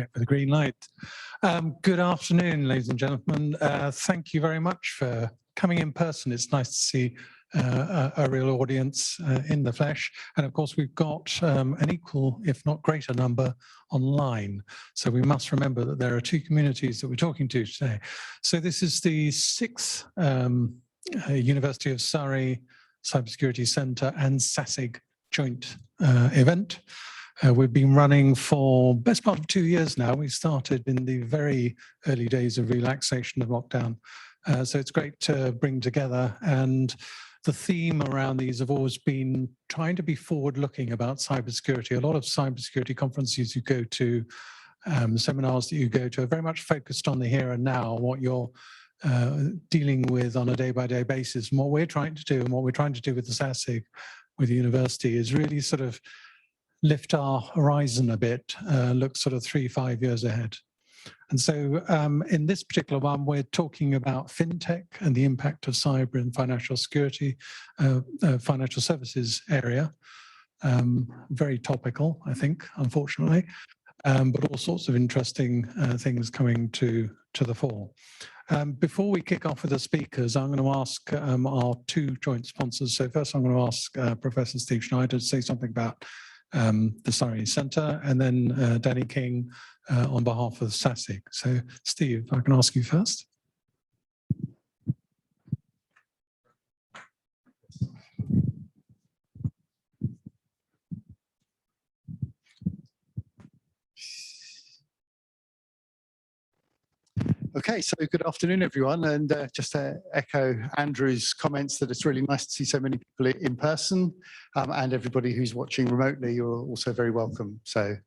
check for the green light. Good afternoon, ladies and gentlemen. Thank you very much for coming in person. It's nice to see a real audience in the flesh. And of course, we've got an equal, if not greater number online. So we must remember that there are two communities that we're talking to today. So this is the 6th University of Surrey Cybersecurity Centre and SASIG joint event. We've been running for best part of 2 years now. We started in the very early days of relaxation of lockdown. So it's great to bring together, and the theme around these have always been trying to be forward-looking about cybersecurity. A lot of cybersecurity conferences you go to, seminars that you go to are very much focused on the here and now, what you're dealing with on a day-by-day basis. And what we're trying to do, and what we're trying to do with the SASIG, with the university, is really sort of lift our horizon a bit, look sort of 3-5 years ahead. And so in this particular one, we're talking about fintech and the impact of cyber in financial security, financial services area. Very topical, I think, unfortunately, but all sorts of interesting things coming to the fore. Before we kick off with the speakers, I'm going to ask our two joint sponsors. So first, I'm going to ask Professor Steve Schneider to say something about the Surrey Centre, and then Danny King on behalf of SASIG. So Steve, I can ask you first. Okay, so good afternoon, everyone, and just to echo Andrew's comments that it's really nice to see so many people in person, and everybody who's watching remotely, you're also very welcome. So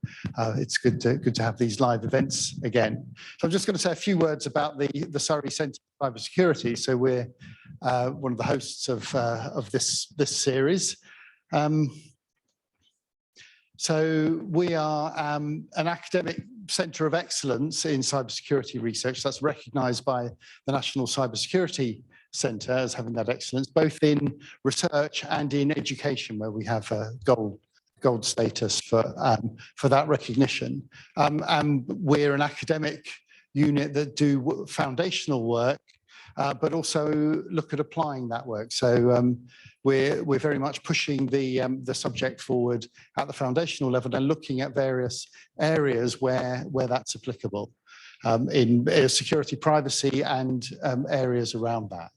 it's good to have these live events again. So I'm just going to say a few words about the Surrey Centre for Cybersecurity. So we're one of the hosts of this series. So we are an academic centre of excellence in cybersecurity research that's recognised by the National Cybersecurity Centre as having that excellence, both in research and in education, where we have gold status for that recognition. And we're an academic unit that do foundational work, but also look at applying that work. So we're very much pushing the subject forward at the foundational level and looking at various areas where that's applicable in security, privacy, and areas around that.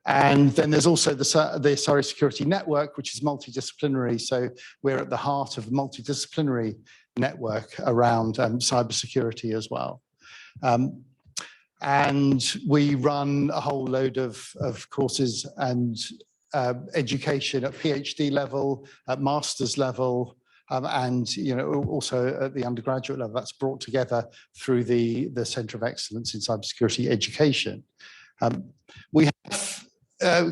And then there's also the Surrey Security Network, which is multidisciplinary. So we're at the heart of a multidisciplinary network around cybersecurity as well. And we run a whole load of courses and education at PhD level, at master's level, and also at the undergraduate level. That's brought together through the Centre of Excellence in Cybersecurity Education. We have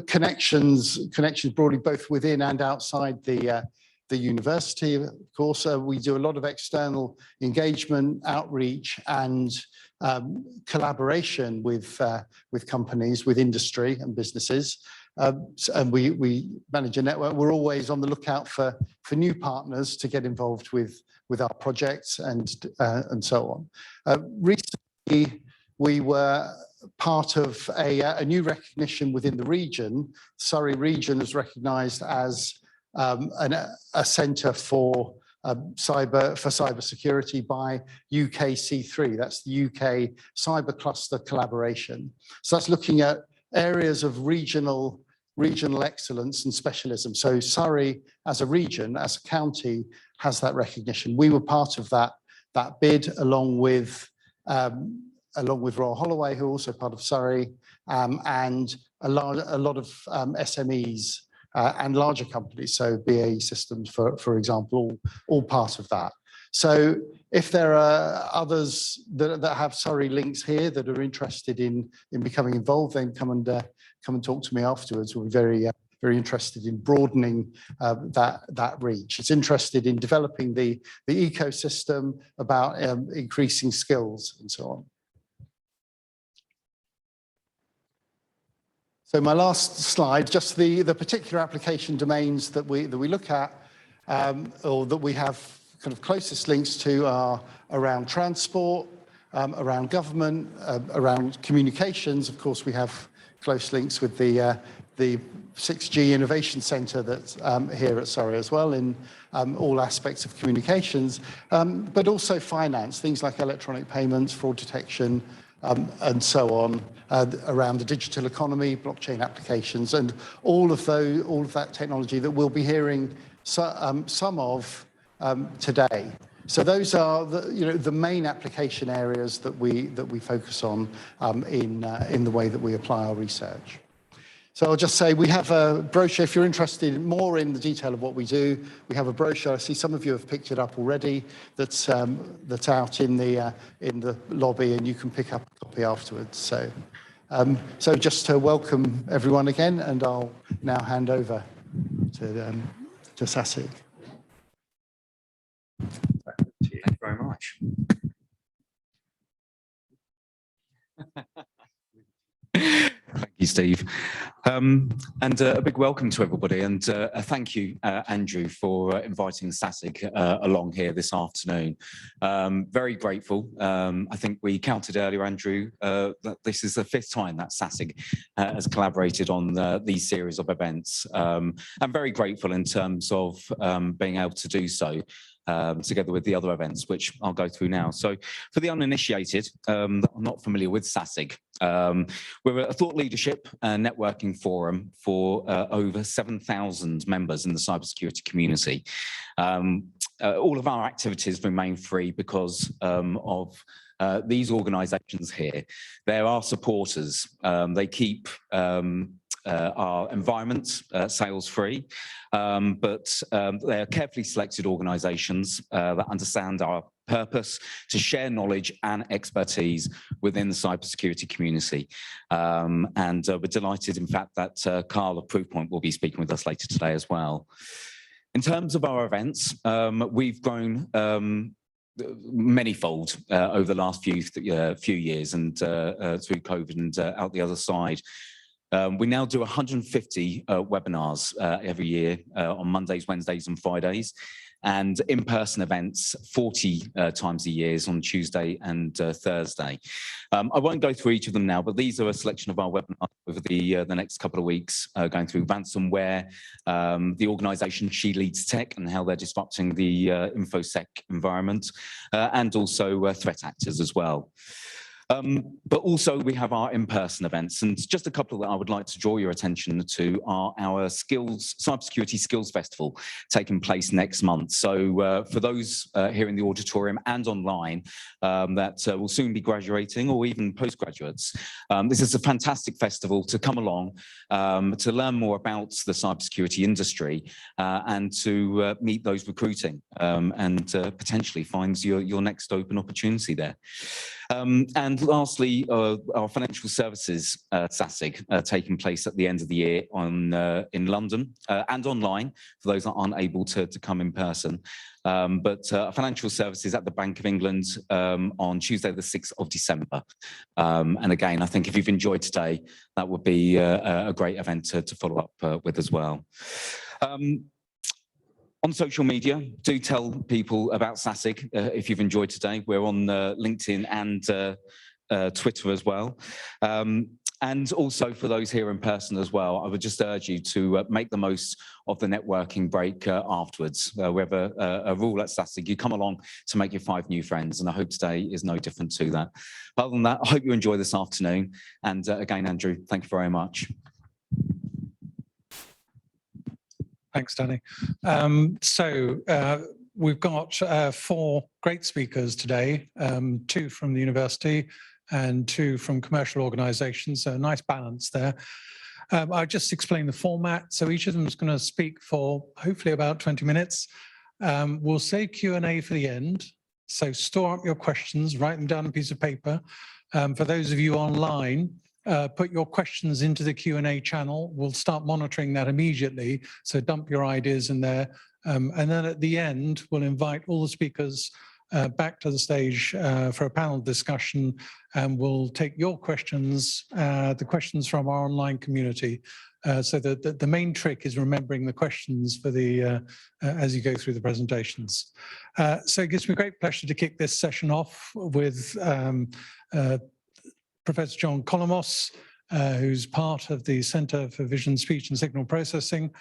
connections broadly both within and outside the university. Of course, we do a lot of external engagement, outreach, and collaboration with companies, with industry and businesses. And we manage a network. We're always on the lookout for new partners to get involved with our projects and so on. Recently, we were part of a new recognition within the region. Surrey region is recognised as a centre for cybersecurity by UKC3. That's the UK Cyber Cluster Collaboration. So that's looking at areas of regional excellence and specialism. So Surrey, as a region, as a county, has that recognition. We were part of that bid, along with Royal Holloway, who are also part of Surrey, and a lot of SMEs. And larger companies, so BAE Systems, for example, all part of that. So if there are others that have Surrey links here that are interested in becoming involved, then come and talk to me afterwards. We're very interested in broadening that reach. It's interested in developing the ecosystem, about increasing skills and so on. So my last slide, just the particular application domains that we look at, or that we have kind of closest links to are around transport, around government, around communications. Of course, we have close links with the 6G Innovation Centre that's here at Surrey as well in all aspects of communications, but also finance, things like electronic payments, fraud detection, and so on, around the digital economy, blockchain applications, and all of that technology that we'll be hearing some of today. So those are the main application areas that we focus on in the way that we apply our research. So I'll just say we have a brochure. If you're interested more in the detail of what we do, we have a brochure. I see some of you have picked it up already. That's out in the lobby, and you can pick up a copy afterwards. So just to welcome everyone again, and I'll now hand over to Sasig. Thank you very much. Thank you, Steve. And a big welcome to everybody, and a thank you, Andrew, for inviting Sasig along here this afternoon. Very grateful. I think we counted earlier, Andrew, that this is the 5th time that Sasig has collaborated on these series of events. I'm very grateful in terms of being able to do so. Together with the other events, which I'll go through now. So for the uninitiated, I'm not familiar with Sasig. We're a thought leadership and networking forum for over 7,000 members in the cybersecurity community. All of our activities remain free because of these organisations here. They're our supporters. They keep our environment sales free, but they are carefully selected organisations that understand our purpose to share knowledge and expertise within the cybersecurity community. And we're delighted, in fact, that Carl of Proofpoint will be speaking with us later today as well. In terms of our events, we've grown manyfold over the last few years and through COVID and out the other side. We now do 150 webinars every year on Mondays, Wednesdays and Fridays, and in-person events 40 times a year on Tuesday and Thursday. I won't go through each of them now, but these are a selection of our webinars over the next couple of weeks, going through ransomware, the organisation She Leads Tech and how they're disrupting the InfoSec environment, and also threat actors as well. But also we have our in-person events, and just a couple that I would like to draw your attention to are our Cybersecurity Skills Festival taking place next month. So for those here in the auditorium and online that will soon be graduating or even postgraduates, this is a fantastic festival to come along, to learn more about the cybersecurity industry and to meet those recruiting and potentially find your next open opportunity there. And lastly, our financial services SASIG taking place at the end of the year in London and online for those that aren't able to come in person. But financial services at the Bank of England on Tuesday, the 6th of December. And again, I think if you've enjoyed today, that would be a great event to follow up with as well. On social media, do tell people about SASIG if you've enjoyed today. We're on LinkedIn and Twitter as well. And also for those here in person as well, I would just urge you to make the most of the networking break afterwards. We have a rule at SASIG. You come along to make your 5 new friends, and I hope today is no different to that. Other than that, I hope you enjoy this afternoon. And again, Andrew, thank you very much. Thanks, Danny. We've got 4 great speakers today, 2 from the university and 2 from commercial organisations, so a nice balance there. I'll just explain the format. So each of them is going to speak for hopefully about 20 minutes. We'll save Q&A for the end, so store up your questions, write them down on a piece of paper. For those of you online, put your questions into the Q&A channel. We'll start monitoring that immediately, so dump your ideas in there. And then at the end, we'll invite all the speakers back to the stage for a panel discussion, and we'll take your questions, the questions from our online community So the main trick is remembering the questions for the as you go through the presentations. So it gives me great pleasure to kick this session off with Professor John Colomos, who's part of the Centre for Vision, Speech and Signal Processing,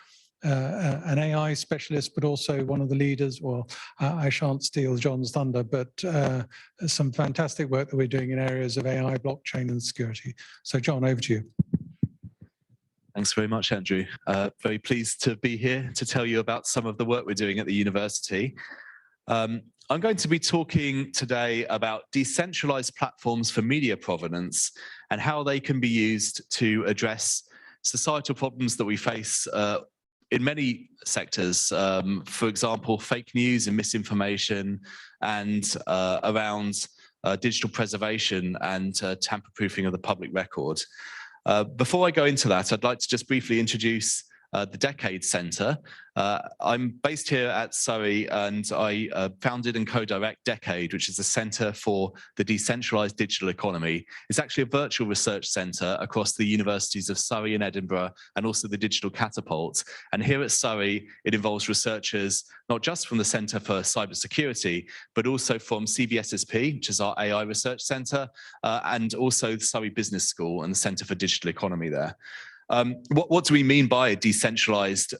an AI specialist, but also one of the leaders. Well, I shan't steal John's thunder, but some fantastic work that we're doing in areas of AI, blockchain and security. So John, over to you. Thanks very much, Andrew. Very pleased to be here to tell you about some of the work we're doing at the university. I'm going to be talking today about decentralized platforms for media provenance and how they can be used to address societal problems that we face in many sectors. For example, fake news and misinformation, and around digital preservation and tamper-proofing of the public record. Before I go into that, I'd like to just briefly introduce the Decade Centre. I'm based here at Surrey, and I founded and co-direct Decade, which is the Centre for the Decentralised Digital Economy. It's actually a virtual research centre across the universities of Surrey and Edinburgh, and also the Digital Catapult. And here at Surrey, it involves researchers not just from the Centre for Cybersecurity, but also from CVSSP, which is our AI research centre, and also the Surrey Business School and the Centre for Digital Economy there. What do we mean by a decentralized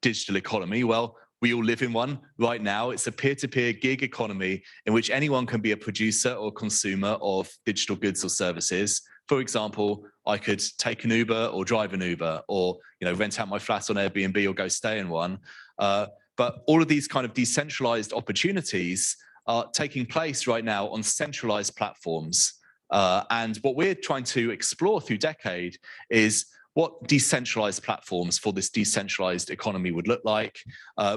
digital economy? Well, we all live in one right now. It's a peer-to-peer gig economy in which anyone can be a producer or consumer of digital goods or services. For example, I could take an Uber or drive an Uber, or rent out my flat on Airbnb or go stay in one. But all of these kind of decentralized opportunities are taking place right now on centralized platforms. And what we're trying to explore through Decade is what decentralized platforms for this decentralized economy would look like.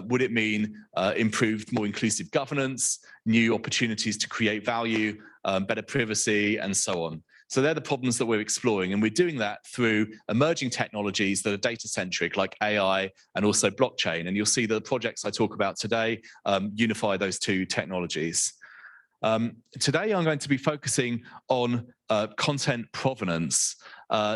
Would it mean improved, more inclusive governance, new opportunities to create value, better privacy, and so on? So they're the problems that we're exploring, and we're doing that through emerging technologies that are data-centric, like AI and also blockchain. And you'll see that the projects I talk about today unify those two technologies. Today, I'm going to be focusing on content provenance.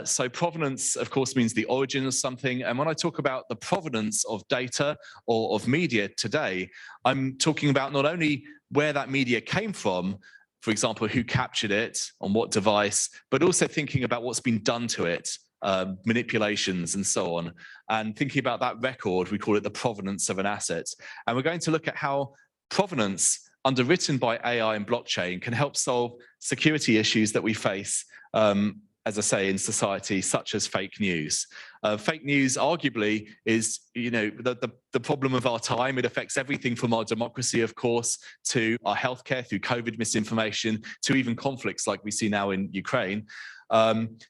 So provenance, of course, means the origin of something. And when I talk about the provenance of data or of media today, I'm talking about not only where that media came from, for example, who captured it, on what device, but also thinking about what's been done to it, manipulations and so on. And thinking about that record, we call it the provenance of an asset. And we're going to look at how provenance underwritten by AI and blockchain can help solve security issues that we face, as I say, in society, such as fake news. Fake news arguably is, the problem of our time. It affects everything from our democracy, of course, to our healthcare through COVID misinformation, to even conflicts like we see now in Ukraine.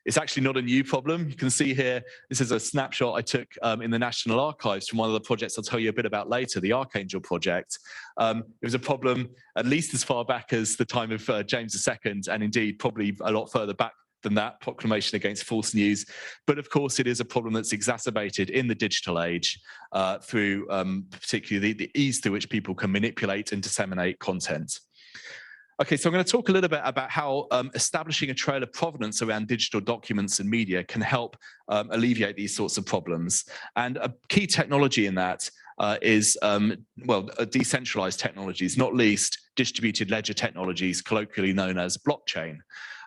It's actually not a new problem. You can see here, this is a snapshot I took in the National Archives from one of the projects I'll tell you a bit about later, the Archangel project. It was a problem at least as far back as the time of James II, and indeed probably a lot further back than that, proclamation against false news. But of course, it is a problem that's exacerbated in the digital age through particularly the ease through which people can manipulate and disseminate content. Okay, so I'm going to talk a little bit about how establishing a trail of provenance around digital documents and media can help alleviate these sorts of problems. And a key technology in that is, decentralized technologies, not least distributed ledger technologies, colloquially known as blockchain.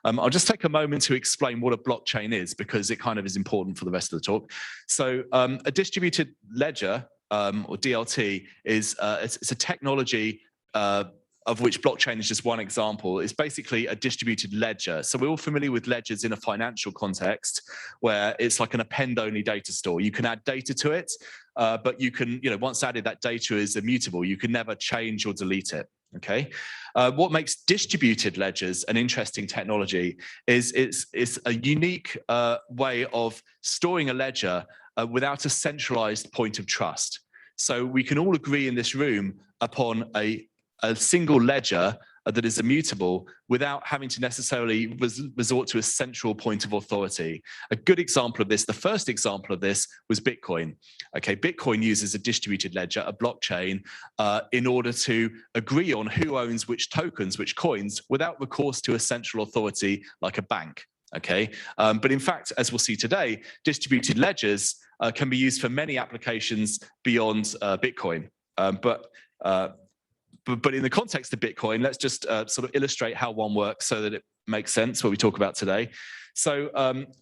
I'll just take a moment to explain what a blockchain is, because it kind of is important for the rest of the talk. So a distributed ledger, or DLT, is it's a technology of which blockchain is just one example. It's basically a distributed ledger. So we're all familiar with ledgers in a financial context, where it's like an append-only data store. You can add data to it, but you can, once added, that data is immutable. You can never change or delete it. Okay. What makes distributed ledgers an interesting technology is it's a unique way of storing a ledger without a centralized point of trust. So we can all agree in this room upon a single ledger that is immutable without having to necessarily resort to a central point of authority. A good example of this, the first example of this, was Bitcoin. Okay, Bitcoin uses a distributed ledger, a blockchain, in order to agree on who owns which tokens, which coins, without recourse to a central authority like a bank. Okay, but in fact, as we'll see today, distributed ledgers can be used for many applications beyond Bitcoin. But in the context of Bitcoin, let's just sort of illustrate how one works so that it makes sense what we talk about today. So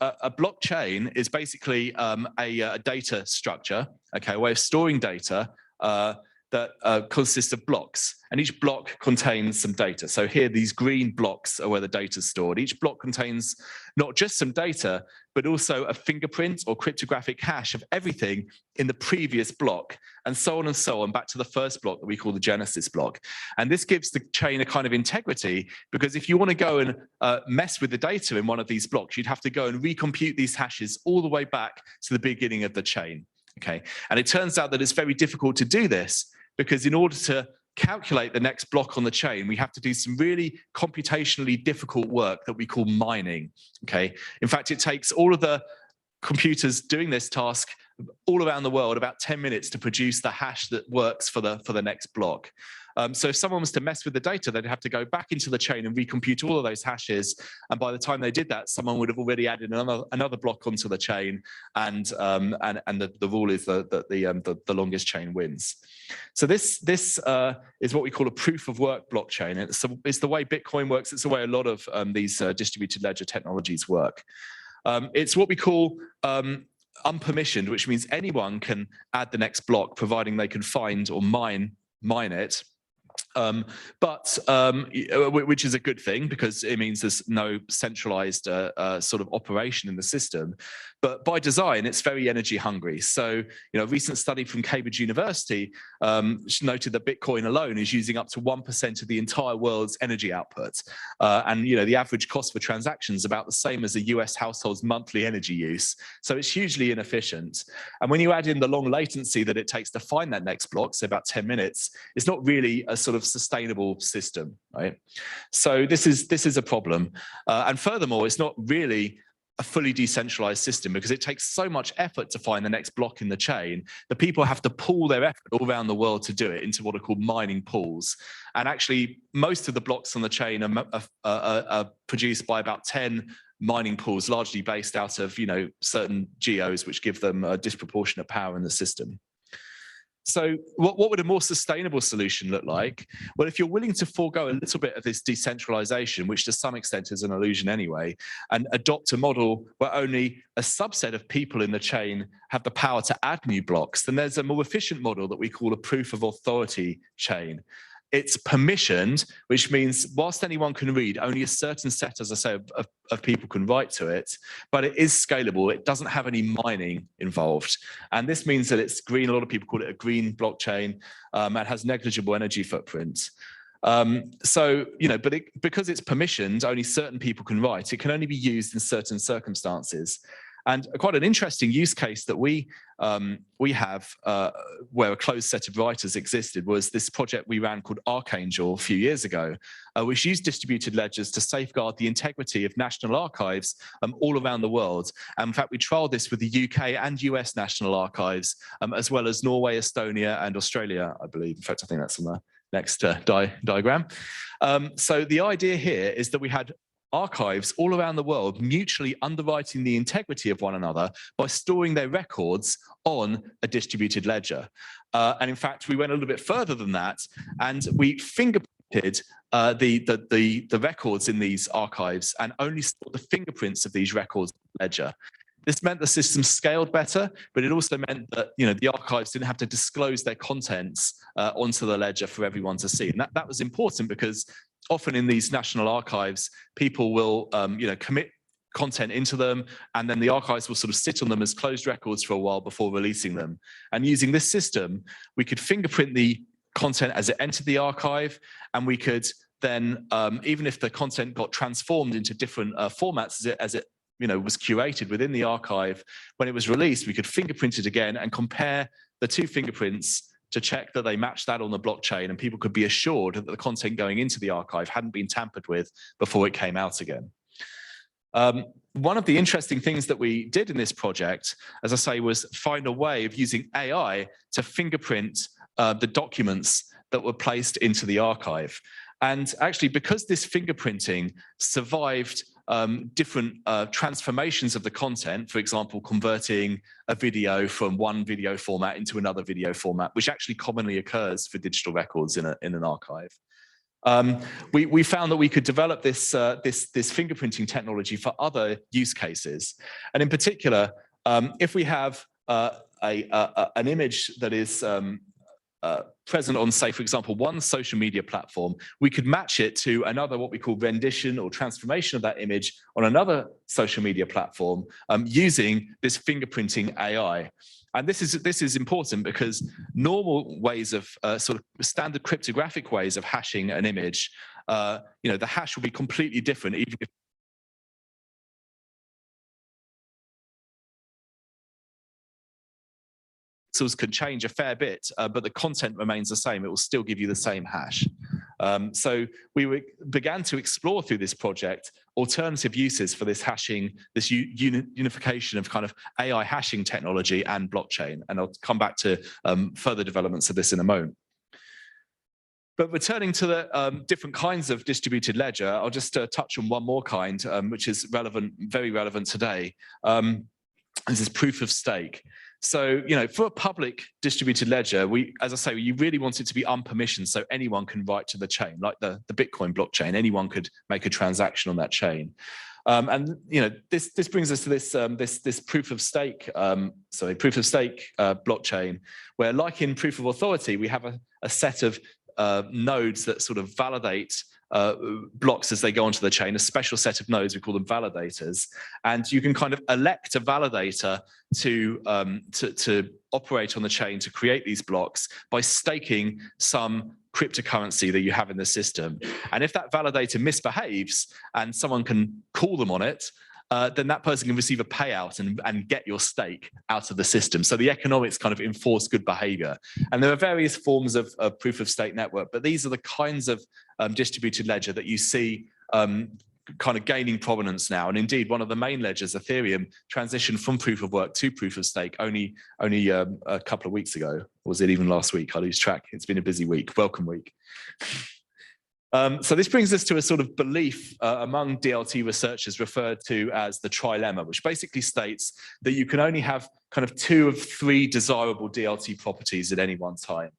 a blockchain is basically a data structure, okay, a way of storing data that consists of blocks, and each block contains some data. So here, these green blocks are where the data is stored. Each block contains not just some data, but also a fingerprint or cryptographic hash of everything in the previous block, and so on, back to the first block that we call the Genesis block. And this gives the chain a kind of integrity, because if you want to go and mess with the data in one of these blocks, you'd have to go and recompute these hashes all the way back to the beginning of the chain. Okay, and it turns out that it's very difficult to do this, because in order to calculate the next block on the chain, we have to do some really computationally difficult work that we call mining. Okay, in fact, it takes all of the computers doing this task all around the world about 10 minutes to produce the hash that works for the next block. So if someone was to mess with the data, they'd have to go back into the chain and recompute all of those hashes. And by the time they did that, someone would have already added another block onto the chain. And the rule is that the longest chain wins. So this is what we call a proof of work blockchain. It's the way Bitcoin works. It's the way a lot of these distributed ledger technologies work. It's what we call unpermissioned, which means anyone can add the next block, providing they can find or mine it. Which is a good thing, because it means there's no centralized sort of operation in the system. But by design, it's very energy hungry. So, a recent study from Cambridge University noted that Bitcoin alone is using up to 1% of the entire world's energy output. And the average cost for transactions is about the same as a US household's monthly energy use. So it's hugely inefficient. And when you add in the long latency that it takes to find that next block, so about 10 minutes, it's not really a sort of sustainable system, right? So this is a problem. And furthermore, it's not really a fully decentralized system, because it takes so much effort to find the next block in the chain that people have to pool their effort all around the world to do it into what are called mining pools. And actually, most of the blocks on the chain are produced by about 10 mining pools, largely based out of certain geos, which give them a disproportionate power in the system. So what would a more sustainable solution look like? Well, if you're willing to forego a little bit of this decentralization, which to some extent is an illusion anyway, and adopt a model where only a subset of people in the chain have the power to add new blocks, then there's a more efficient model that we call a proof of authority chain. It's permissioned, which means whilst anyone can read, only a certain set, as I say, of people can write to it, but it is scalable. It doesn't have any mining involved. And this means that it's green. A lot of people call it a green blockchain, and has negligible energy footprint. Because it's permissioned, only certain people can write. It can only be used in certain circumstances. And quite an interesting use case that we have, where a closed set of writers existed, was this project we ran called Archangel a few years ago, which used distributed ledgers to safeguard the integrity of national archives all around the world. And in fact, we trialed this with the UK and US national archives, as well as Norway, Estonia, and Australia, I believe. In fact, I think that's on the next diagram. So the idea here is that we had archives all around the world mutually underwriting the integrity of one another by storing their records on a distributed ledger. And in fact, we went a little bit further than that, and we fingerprinted the records in these archives and only stored the fingerprints of these records on the ledger. This meant the system scaled better, but it also meant that the archives didn't have to disclose their contents onto the ledger for everyone to see. And that was important, because often in these national archives, people will commit content into them, and then the archives will sort of sit on them as closed records for a while before releasing them. And using this system, we could fingerprint the content as it entered the archive, and we could then, even if the content got transformed into different formats as it was curated within the archive, when it was released, we could fingerprint it again and compare the two fingerprints to check that they matched that on the blockchain, and people could be assured that the content going into the archive hadn't been tampered with before it came out again. One of the interesting things that we did in this project, as I say, was find a way of using AI to fingerprint the documents that were placed into the archive. And actually, because this fingerprinting survived different transformations of the content, for example, converting a video from one video format into another video format, which actually commonly occurs for digital records in an archive. We found that we could develop this fingerprinting technology for other use cases. And in particular, if we have an image that is present on, say, for example, one social media platform, we could match it to another, what we call rendition or transformation of that image on another social media platform using this fingerprinting AI. And this is important because normal ways of sort of standard cryptographic ways of hashing an image, the hash will be completely different, even if can change a fair bit, but the content remains the same. It will still give you the same hash. So we began to explore through this project alternative uses for this hashing, this unification of kind of AI hashing technology and blockchain. And I'll come back to further developments of this in a moment. But returning to the different kinds of distributed ledger, I'll just touch on one more kind, which is relevant, very relevant today. This is proof of stake. So, for a public distributed ledger, as I say, you really want it to be unpermissioned, so anyone can write to the chain, like the Bitcoin blockchain. Anyone could make a transaction on that chain. And this brings us to this proof of stake, blockchain, where, like in proof of authority, we have a set of nodes that sort of validate blocks as they go onto the chain, a special set of nodes, we call them validators, and you can kind of elect a validator to operate on the chain to create these blocks by staking some cryptocurrency that you have in the system. And if that validator misbehaves and someone can call them on it, then that person can receive a payout and get your stake out of the system. So the economics kind of enforce good behavior. And there are various forms of proof of stake network, but these are the kinds of distributed ledger that you see kind of gaining provenance now. And indeed, one of the main ledgers, Ethereum, transitioned from proof of work to proof of stake only a couple of weeks ago. Or was it even last week? I lose track. It's been a busy week. Welcome week. So this brings us to a sort of belief among DLT researchers referred to as the trilemma, which basically states that you can only have kind of 2 of 3 desirable DLT properties at any one time: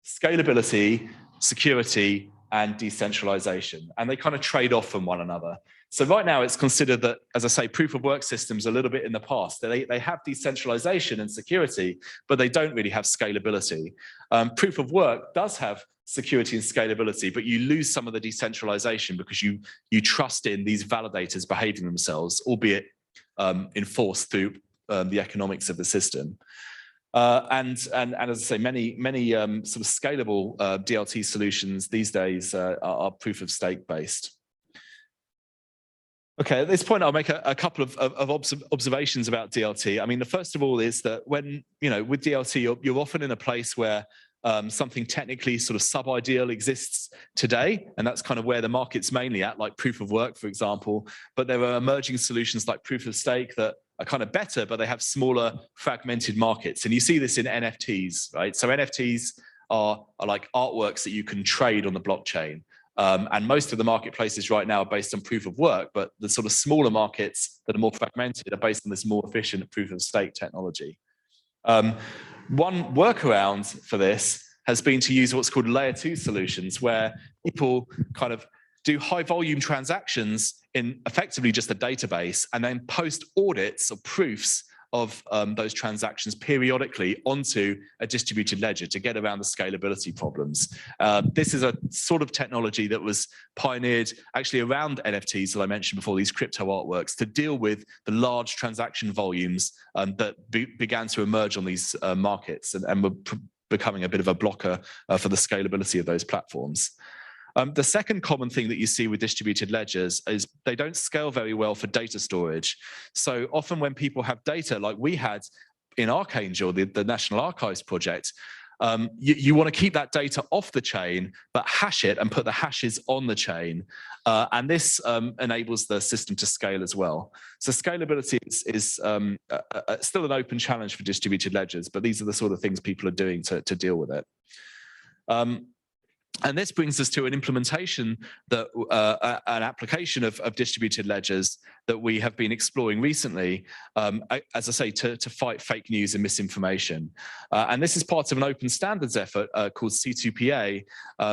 scalability, security, and decentralization. And they kind of trade off from one another. So right now it's considered that, as I say, proof of work systems a little bit in the past. They have decentralization and security, but they don't really have scalability. Proof of work does have security and scalability, but you lose some of the decentralization because you trust in these validators behaving themselves, albeit enforced through the economics of the system. And as I say, many sort of scalable DLT solutions these days are proof of stake based. Okay, at this point, I'll make a couple of observations about DLT. I mean, the first of all is that when, with DLT, you're often in a place where something technically sort of sub-ideal exists today, and that's kind of where the market's mainly at, like proof of work, for example. But there are emerging solutions like proof of stake that are kind of better, but they have smaller fragmented markets. And you see this in NFTs, right? So NFTs are like artworks that you can trade on the blockchain. And most of the marketplaces right now are based on proof of work, but the sort of smaller markets that are more fragmented are based on this more efficient proof of stake technology. One workaround for this has been to use what's called layer 2 solutions, where people kind of do high volume transactions in effectively just a database and then post audits or proofs of those transactions periodically onto a distributed ledger to get around the scalability problems. This is a sort of technology that was pioneered actually around NFTs that I mentioned before, these crypto artworks, to deal with the large transaction volumes that began to emerge on these markets and were becoming a bit of a blocker for the scalability of those platforms. The second common thing that you see with distributed ledgers is they don't scale very well for data storage. So often when people have data like we had in Archangel, the National Archives project, you want to keep that data off the chain, but hash it and put the hashes on the chain. And this enables the system to scale as well. So scalability is still an open challenge for distributed ledgers, but these are the sort of things people are doing to deal with it. And this brings us to an implementation that an application of distributed ledgers that we have been exploring recently, as I say, to fight fake news and misinformation. And this is part of an open standards effort called C2PA,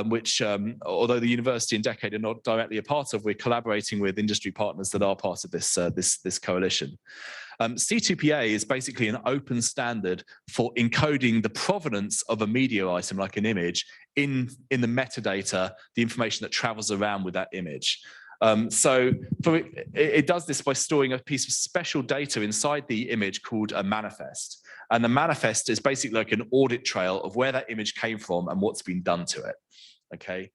which, although the university and Decade are not directly a part of, we're collaborating with industry partners that are part of this coalition. C2PA is basically an open standard for encoding the provenance of a media item, like an image, in the metadata, the information that travels around with that image. So it does this by storing a piece of special data inside the image called a manifest. And the manifest is basically like an audit trail of where that image came from and what's been done to it. Okay.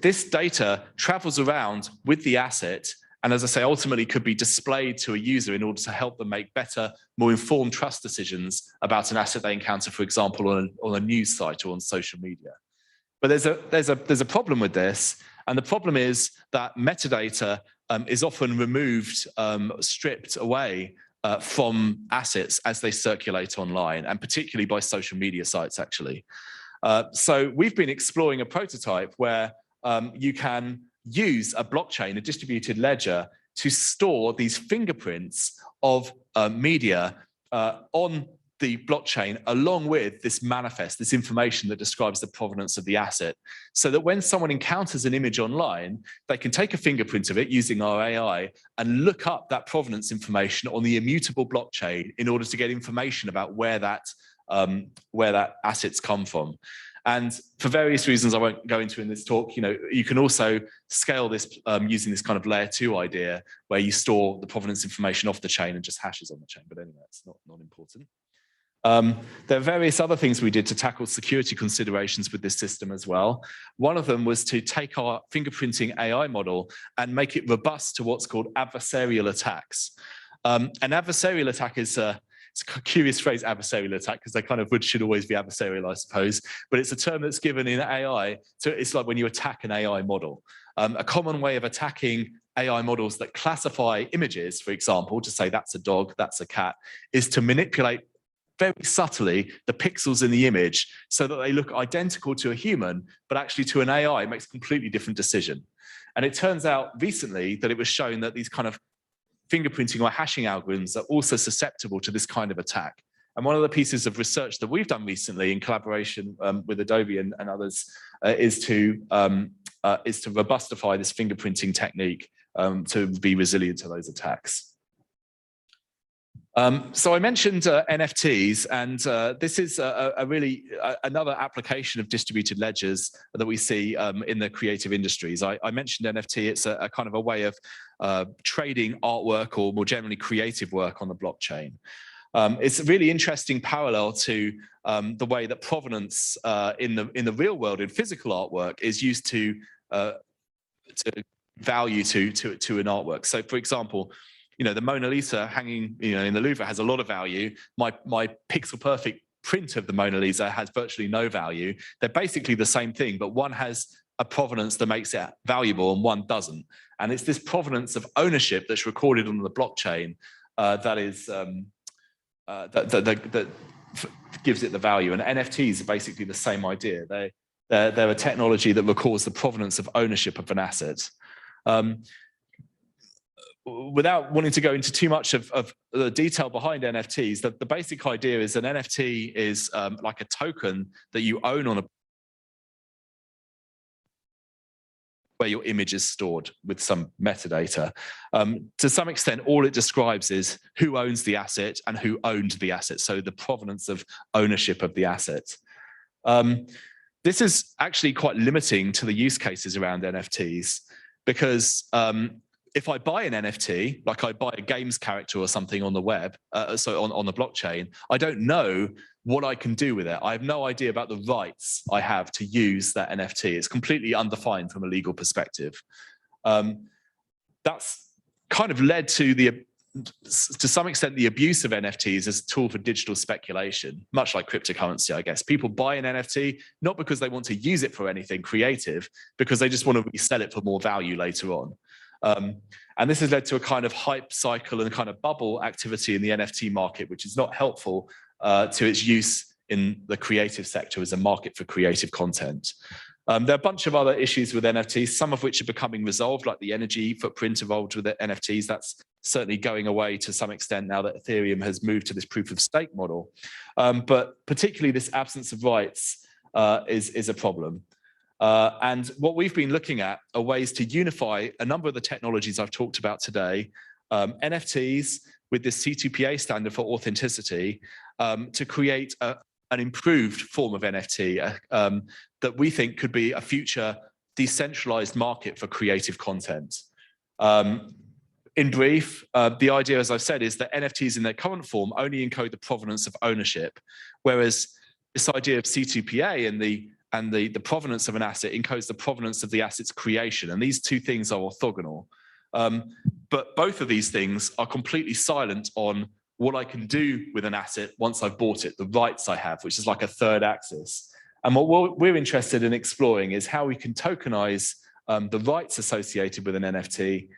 This data travels around with the asset, and as I say, ultimately could be displayed to a user in order to help them make better, more informed trust decisions about an asset they encounter, for example, on a news site or on social media. But there's a problem with this, and the problem is that metadata is often removed, stripped away from assets as they circulate online, and particularly by social media sites, actually. So we've been exploring a prototype where you can use a blockchain, a distributed ledger, to store these fingerprints of media on the blockchain, along with this manifest, this information that describes the provenance of the asset, so that when someone encounters an image online, they can take a fingerprint of it using our AI and look up that provenance information on the immutable blockchain in order to get information about where that asset's come from. And for various reasons I won't go into in this talk, you can also scale this using this kind of layer 2 idea, where you store the provenance information off the chain and just hashes on the chain. But anyway, it's not important. There are various other things we did to tackle security considerations with this system as well. One of them was to take our fingerprinting AI model and make it robust to what's called adversarial attacks. An adversarial attack is it's a curious phrase, adversarial attack, because they kind of should always be adversarial, I suppose. But it's a term that's given in AI. So it's like when you attack an AI model. A common way of attacking AI models that classify images, for example, to say that's a dog, that's a cat, is to manipulate very subtly the pixels in the image so that they look identical to a human, but actually to an AI, it makes a completely different decision. And it turns out recently that it was shown that these kind of fingerprinting or hashing algorithms are also susceptible to this kind of attack. And one of the pieces of research that we've done recently in collaboration with Adobe and others is to robustify this fingerprinting technique to be resilient to those attacks. So I mentioned NFTs, and this is another application of distributed ledgers that we see in the creative industries. I mentioned NFT. It's a kind of a way of trading artwork, or more generally creative work, on the blockchain. It's a really interesting parallel to the way that provenance in the real world in physical artwork is used to value to an artwork. So, for example, the Mona Lisa hanging, in the Louvre has a lot of value. My pixel perfect print of the Mona Lisa has virtually no value. They're basically the same thing, but one has a provenance that makes it valuable and one doesn't. And it's this provenance of ownership that's recorded on the blockchain that gives it the value. And NFTs are basically the same idea. They're a technology that records the provenance of ownership of an asset. Without wanting to go into too much of the detail behind NFTs, the basic idea is an NFT is like a token that you own on where your image is stored with some metadata. To some extent, all it describes is who owns the asset and who owned the asset, so the provenance of ownership of the asset. This is actually quite limiting to the use cases around NFTs, because if I buy an NFT, like I buy a games character or something on the web, so on the blockchain, I don't know what I can do with it. I have no idea about the rights I have to use that NFT. It's completely undefined from a legal perspective. That's kind of led to some extent, the abuse of NFTs as a tool for digital speculation, much like cryptocurrency, I guess. People buy an NFT, not because they want to use it for anything creative, because they just want to resell it for more value later on. And this has led to a kind of hype cycle and kind of bubble activity in the NFT market, which is not helpful to its use in the creative sector as a market for creative content. There are a bunch of other issues with NFTs, some of which are becoming resolved, like the energy footprint involved with the NFTs. That's certainly going away to some extent now that Ethereum has moved to this proof of stake model. But particularly this absence of rights is a problem. And what we've been looking at are ways to unify a number of the technologies I've talked about today, NFTs with this C2PA standard for authenticity, to create an improved form of NFT that we think could be a future decentralized market for creative content. In brief, the idea, as I've said, is that NFTs in their current form only encode the provenance of ownership, whereas this idea of C2PA and the provenance of an asset encodes the provenance of the asset's creation, and these two things are orthogonal. But both of these things are completely silent on what I can do with an asset once I've bought it, the rights I have, which is like a third axis. And what we're interested in exploring is how we can tokenize the rights associated with an NFT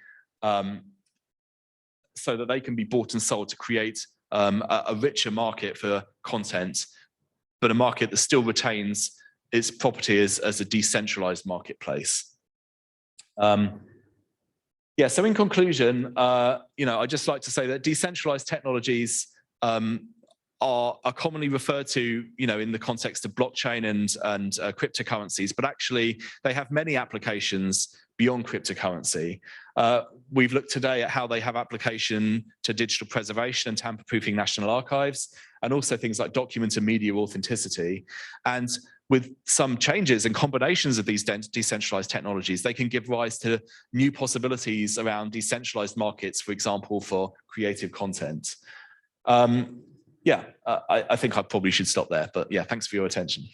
so that they can be bought and sold to create a richer market for content, but a market that still retains its property as a decentralized marketplace. Yeah, so in conclusion, I'd just like to say that decentralized technologies are commonly referred to, in the context of blockchain and cryptocurrencies, but actually they have many applications beyond cryptocurrency. We've looked today at how they have application to digital preservation and tamper-proofing national archives, and also things like document and media authenticity. And with some changes and combinations of these decentralized technologies, they can give rise to new possibilities around decentralized markets, for example, for creative content. I think I probably should stop there, but yeah, thanks for your attention.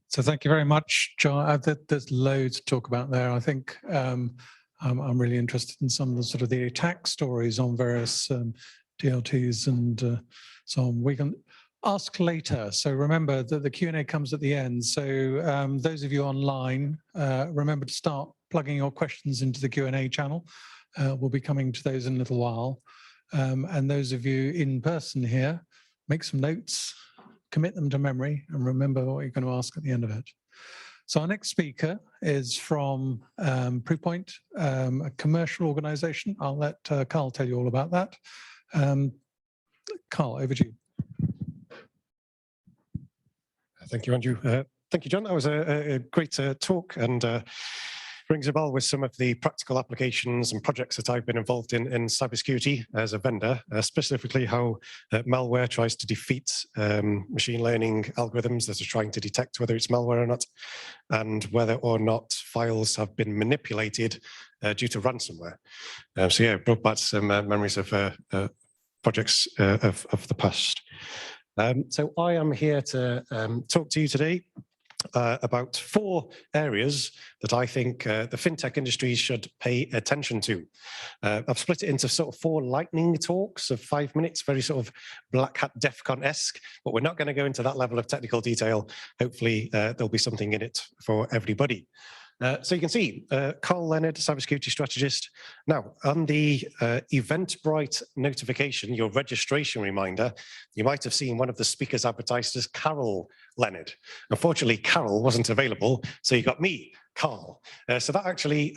So thank you very much, John. There's loads to talk about there. I think I'm really interested in some of the sort of the attack stories on various DLTs and so on. We can ask later. So remember that the Q&A comes at the end. So those of you online, remember to start plugging your questions into the Q&A channel. We'll be coming to those in a little while. And those of you in person here, make some notes, commit them to memory, and remember what you're going to ask at the end of it. So our next speaker is from Proofpoint, a commercial organization. I'll let Carl tell you all about that. Carl, over to you. Thank you, Andrew. Thank you, John. That was a great talk, and rings a bell with some of the practical applications and projects that I've been involved in cybersecurity as a vendor, specifically how malware tries to defeat machine learning algorithms that are trying to detect whether it's malware or not, and whether or not files have been manipulated due to ransomware. So yeah, brought back some memories of projects of the past. So I am here to talk to you today about 4 areas that I think the fintech industry should pay attention to. I've split it into sort of 4 lightning talks of 5 minutes, very sort of Black Hat DEFCON-esque, but we're not going to go into that level of technical detail. Hopefully there'll be something in it for everybody. So you can see, Carl Leonard, cybersecurity strategist. Now, on the Eventbrite notification, your registration reminder, you might have seen one of the speakers advertised as Carol Leonard. Unfortunately, Carol wasn't available, so you got me, Carl. So that actually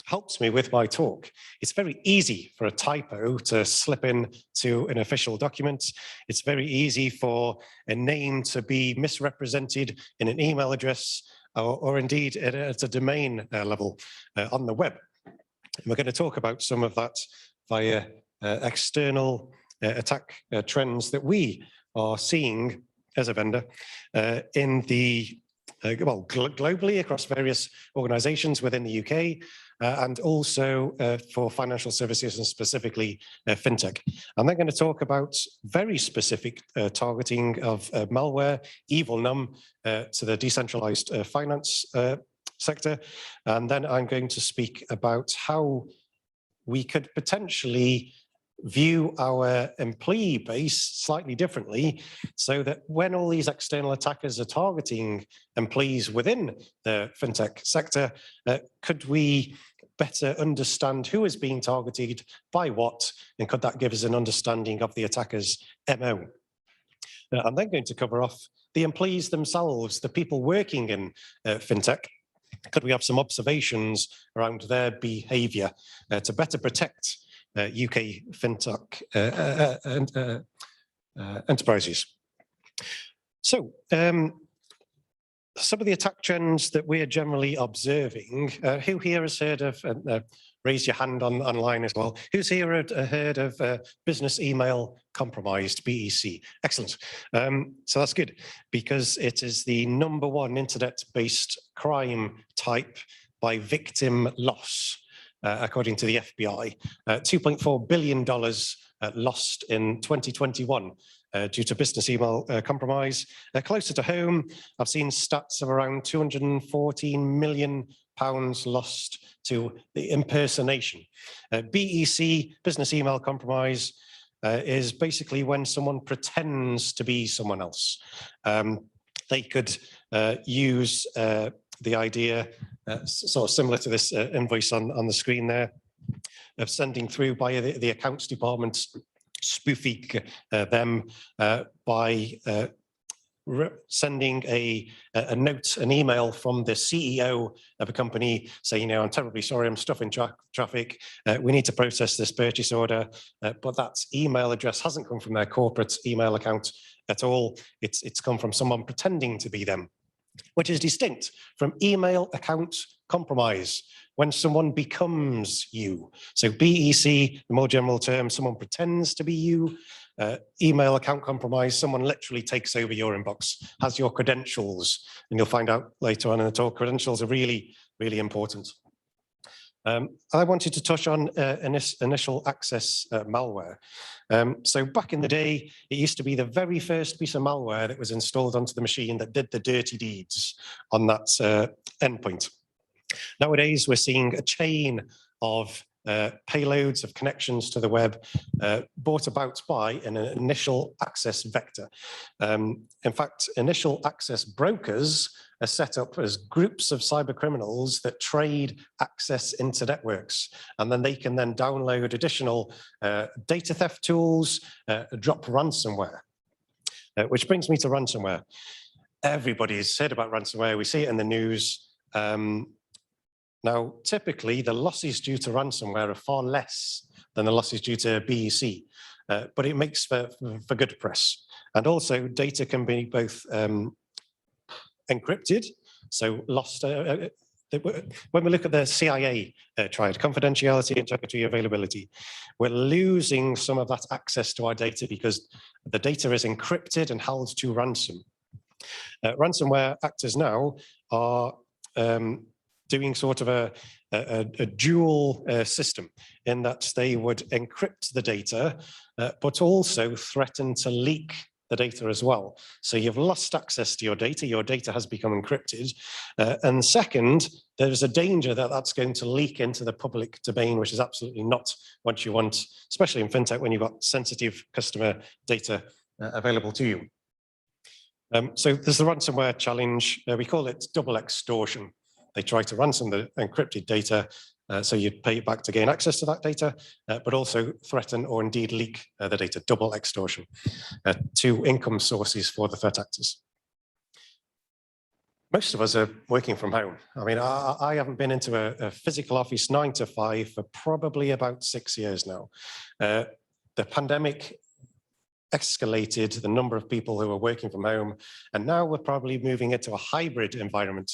helps me with my talk. It's very easy for a typo to slip in to an official document. It's very easy for a name to be misrepresented in an email address, or indeed at a domain level on the web. And we're going to talk about some of that via external attack trends that we are seeing as a vendor in the globally across various organizations within the UK, and also for financial services and specifically fintech. And they're going to talk about very specific targeting of malware, evil num, to the decentralized finance sector. And then I'm going to speak about how we could potentially view our employee base slightly differently, so that when all these external attackers are targeting employees within the fintech sector, could we better understand who is being targeted by what, and could that give us an understanding of the attacker's MO? I'm then going to cover off the employees themselves, the people working in fintech. Could we have some observations around their behaviour to better protect UK fintech enterprises? So, some of the attack trends that we're generally observing, who here has heard of, raise your hand online as well, who's here heard of business email compromised, BEC? Excellent. So that's good, because it is the #1 internet-based crime type by victim loss, according to the FBI. $2.4 billion lost in 2021. Due to business email compromise. Closer to home, I've seen stats of around £214 million lost to the impersonation. BEC, business email compromise, is basically when someone pretends to be someone else. They could use the idea, sort of similar to this invoice on the screen there, of sending through by the accounts department, spoofing them by sending a note, an email from the CEO of a company saying, I'm terribly sorry, I'm stuck in traffic. We need to process this purchase order, but that email address hasn't come from their corporate email account at all. It's come from someone pretending to be them, which is distinct from email account compromise, when someone becomes you. So BEC, the more general term, someone pretends to be you. Email account compromise, someone literally takes over your inbox, has your credentials, and you'll find out later on in the talk, credentials are really, really important. I wanted to touch on initial access malware. So back in the day, it used to be the very first piece of malware that was installed onto the machine that did the dirty deeds on that endpoint. Nowadays, we're seeing a chain of payloads of connections to the web brought about by an initial access vector. In fact, initial access brokers are set up as groups of cyber criminals that trade access into networks, and then they can then download additional data theft tools, drop ransomware. Which brings me to ransomware. Everybody's heard about ransomware. We see it in the news. Now, typically, the losses due to ransomware are far less than the losses due to BEC, but it makes for good press. And also, data can be both encrypted, so lost. When we look at the CIA triad, confidentiality, integrity, availability, we're losing some of that access to our data because the data is encrypted and held to ransom. Ransomware actors now are doing sort of a dual system, in that they would encrypt the data, but also threaten to leak the data as well. So you've lost access to your data has become encrypted. And second, there's a danger that that's going to leak into the public domain, which is absolutely not what you want, especially in fintech when you've got sensitive customer data available to you. So there's the ransomware challenge. We call it double extortion. They try to ransom the encrypted data, so you'd pay it back to gain access to that data, but also threaten or indeed leak the data, double extortion. Two income sources for the threat actors. Most of us are working from home. I mean, I haven't been into a physical office 9 to 5 for probably about 6 years now. The pandemic escalated the number of people who are working from home, and now we're probably moving into a hybrid environment,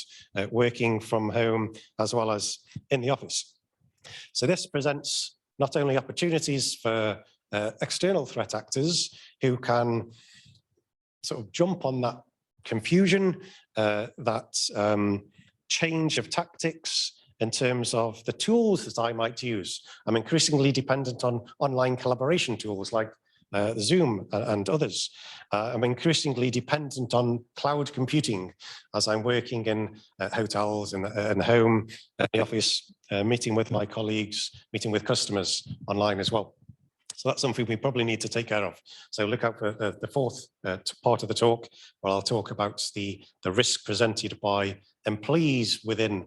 working from home as well as in the office. So this presents not only opportunities for external threat actors who can sort of jump on that confusion, that change of tactics in terms of the tools that I might use. I'm increasingly dependent on online collaboration tools like Zoom and others. I'm increasingly dependent on cloud computing as I'm working in hotels, in the home, in the office, meeting with my colleagues, meeting with customers online as well. So that's something we probably need to take care of. So look out for the fourth part of the talk, where I'll talk about the risk presented by employees within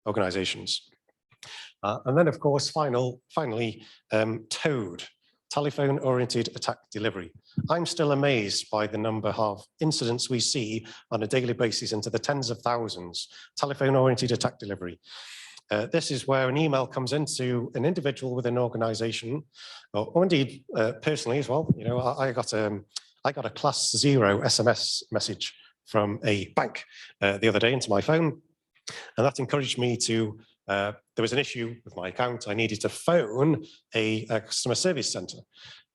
organizations. And then, of course, finally, TOAD, telephone-oriented attack delivery. I'm still amazed by the number of incidents we see on a daily basis into the tens of thousands, telephone-oriented attack delivery. This is where an email comes into an individual within an organization, or indeed personally as well. You know, I got a class 0 SMS message from a bank the other day into my phone, and that encouraged me to, there was an issue with my account. I needed to phone a customer service center.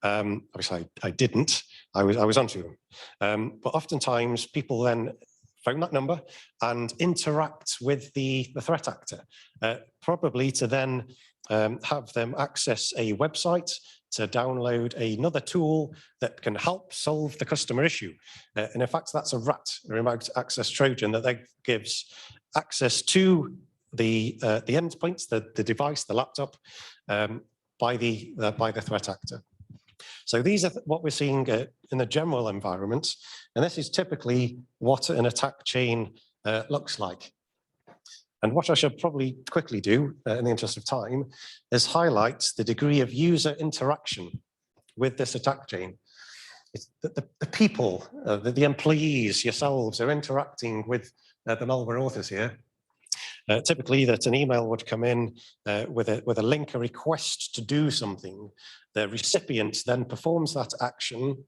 Obviously, I didn't. I was onto them. But oftentimes, people then phone that number and interact with the threat actor, probably to then have them access a website, to download another tool that can help solve the customer issue. And in fact, that's a RAT, a remote access Trojan, that gives access to the endpoints, the device, the laptop, by the threat actor. So these are what we're seeing in the general environment, and this is typically what an attack chain looks like. And what I should probably quickly do, in the interest of time, is highlight the degree of user interaction with this attack chain. It's the people, the employees, yourselves, are interacting with the malware authors here. Typically, that an email would come in with a link, a request to do something. The recipient then performs that action,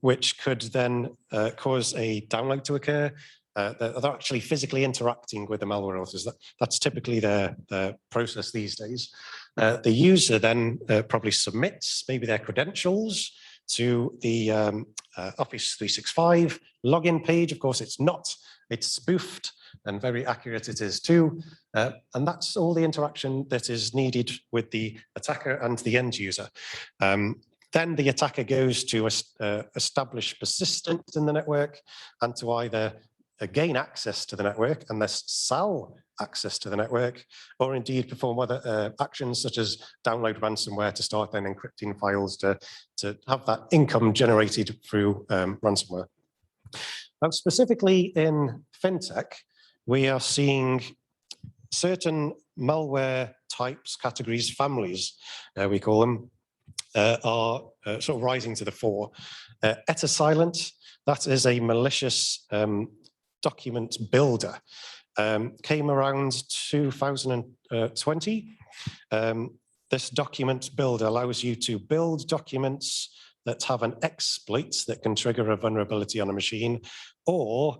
which could then cause a download to occur. They're actually physically interacting with the malware authors. That's typically their process these days. The user then probably submits maybe their credentials to the Office 365 login page. Of course, it's not. It's spoofed, and very accurate it is too. And that's all the interaction that is needed with the attacker and the end user. Then the attacker goes to establish persistence in the network and to either gain access to the network and thus sell access to the network, or indeed perform other actions such as download ransomware to start then encrypting files to have that income generated through ransomware. Now, specifically in fintech, we are seeing certain malware types, categories, families, we call them, are sort of rising to the fore. Etasilent, that is a malicious document builder. Came around 2020. This document builder allows you to build documents that have an exploit that can trigger a vulnerability on a machine, or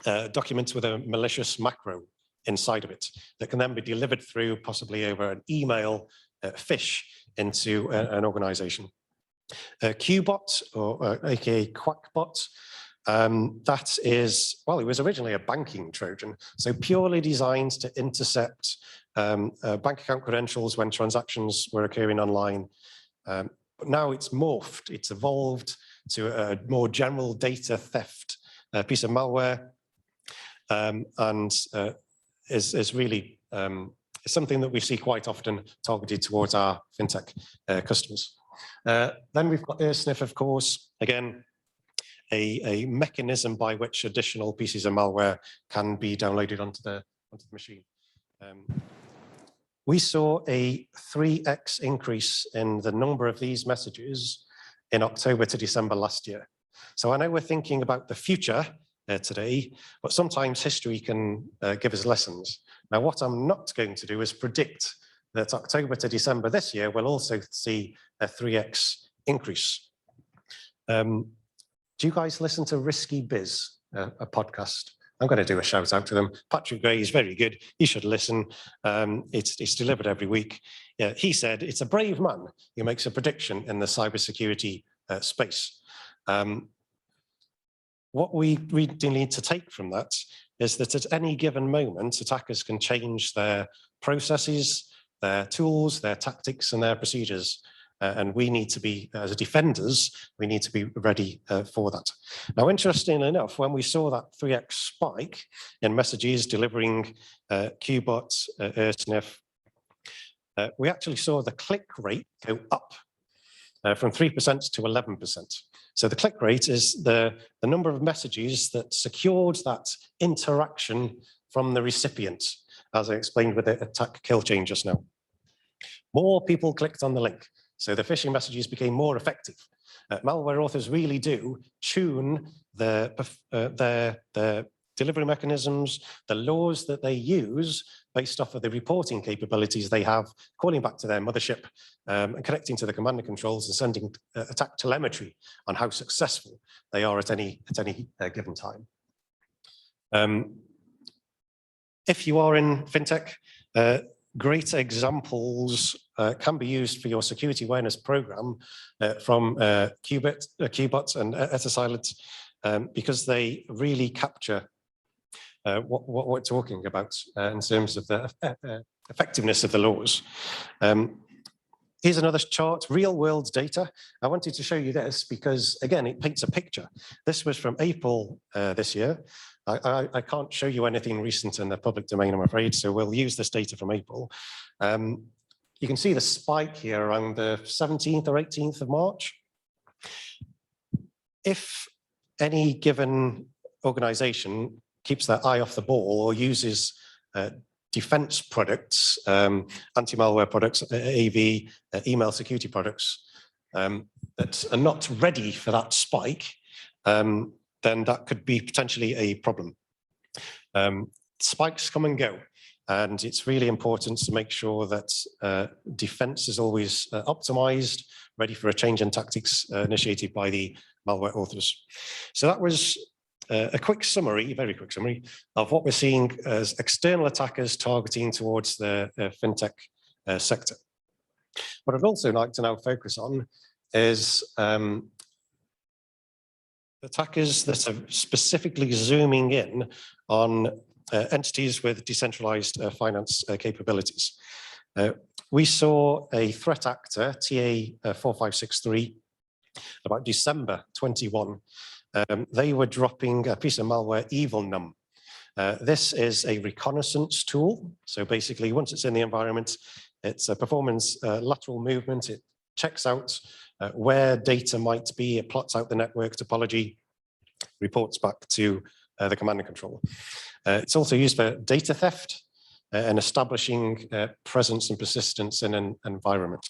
documents with a malicious macro inside of it that can then be delivered through, possibly over an email, phish into an organization. QBot, or aka Quackbot, that is, well, it was originally a banking Trojan, so purely designed to intercept bank account credentials when transactions were occurring online. But now it's morphed, it's evolved to a more general data theft piece of malware, and is really something that we see quite often targeted towards our fintech customers. Then we've got AirSniff, of course, again, a mechanism by which additional pieces of malware can be downloaded onto the machine. We saw a 3x increase in the number of these messages in October to December last year. So I know we're thinking about the future today, but sometimes history can give us lessons. Now, what I'm not going to do is predict that October to December this year will also see a 3x increase. Do you guys listen to Risky Biz, a podcast? I'm going to do a shout out to them. Patrick Gray is very good. You should listen. It's delivered every week. Yeah, he said, it's a brave man who makes a prediction in the cybersecurity space. What we really need to take from that is that at any given moment, attackers can change their processes, their tools, their tactics, and their procedures. And we need to be, as defenders, we need to be ready for that. Now, interestingly enough, when we saw that 3x spike in messages delivering QBot, AirSniff, we actually saw the click rate go up from 3% to 11%. So the click rate is the number of messages that secured that interaction from the recipient. as I explained with the attack kill chain just now. More people clicked on the link, so the phishing messages became more effective. Malware authors really do tune their delivery mechanisms, the laws that they use based off of the reporting capabilities they have, calling back to their mothership and connecting to the command and controls and sending attack telemetry on how successful they are at any given time. If you are in fintech, great examples can be used for your security awareness program from Qbot and Etisilent because they really capture what we're talking about in terms of the effectiveness of the laws. Here's another chart, real world data. I wanted to show you this because, again, it paints a picture. This was from April this year. I can't show you anything recent in the public domain, I'm afraid, so we'll use this data from April. You can see the spike here around the 17th or 18th of March. If any given organization keeps their eye off the ball or uses defense products, anti-malware products, AV, email security products that are not ready for that spike, then that could be potentially a problem. Spikes come and go, and it's really important to make sure that defense is always optimized, ready for a change in tactics initiated by the malware authors. So that was a quick summary, very quick summary, of what we're seeing as external attackers targeting towards the fintech sector. What I'd also like to now focus on is attackers that are specifically zooming in on entities with decentralized finance capabilities. We saw a threat actor, TA4563, about December 21. They were dropping a piece of malware, EvilNum. This is a reconnaissance tool. So basically, once it's in the environment, it's a performance lateral movement. It checks out where data might be. It plots out the network topology, reports back to the command and control. It's also used for data theft and establishing presence and persistence in an environment.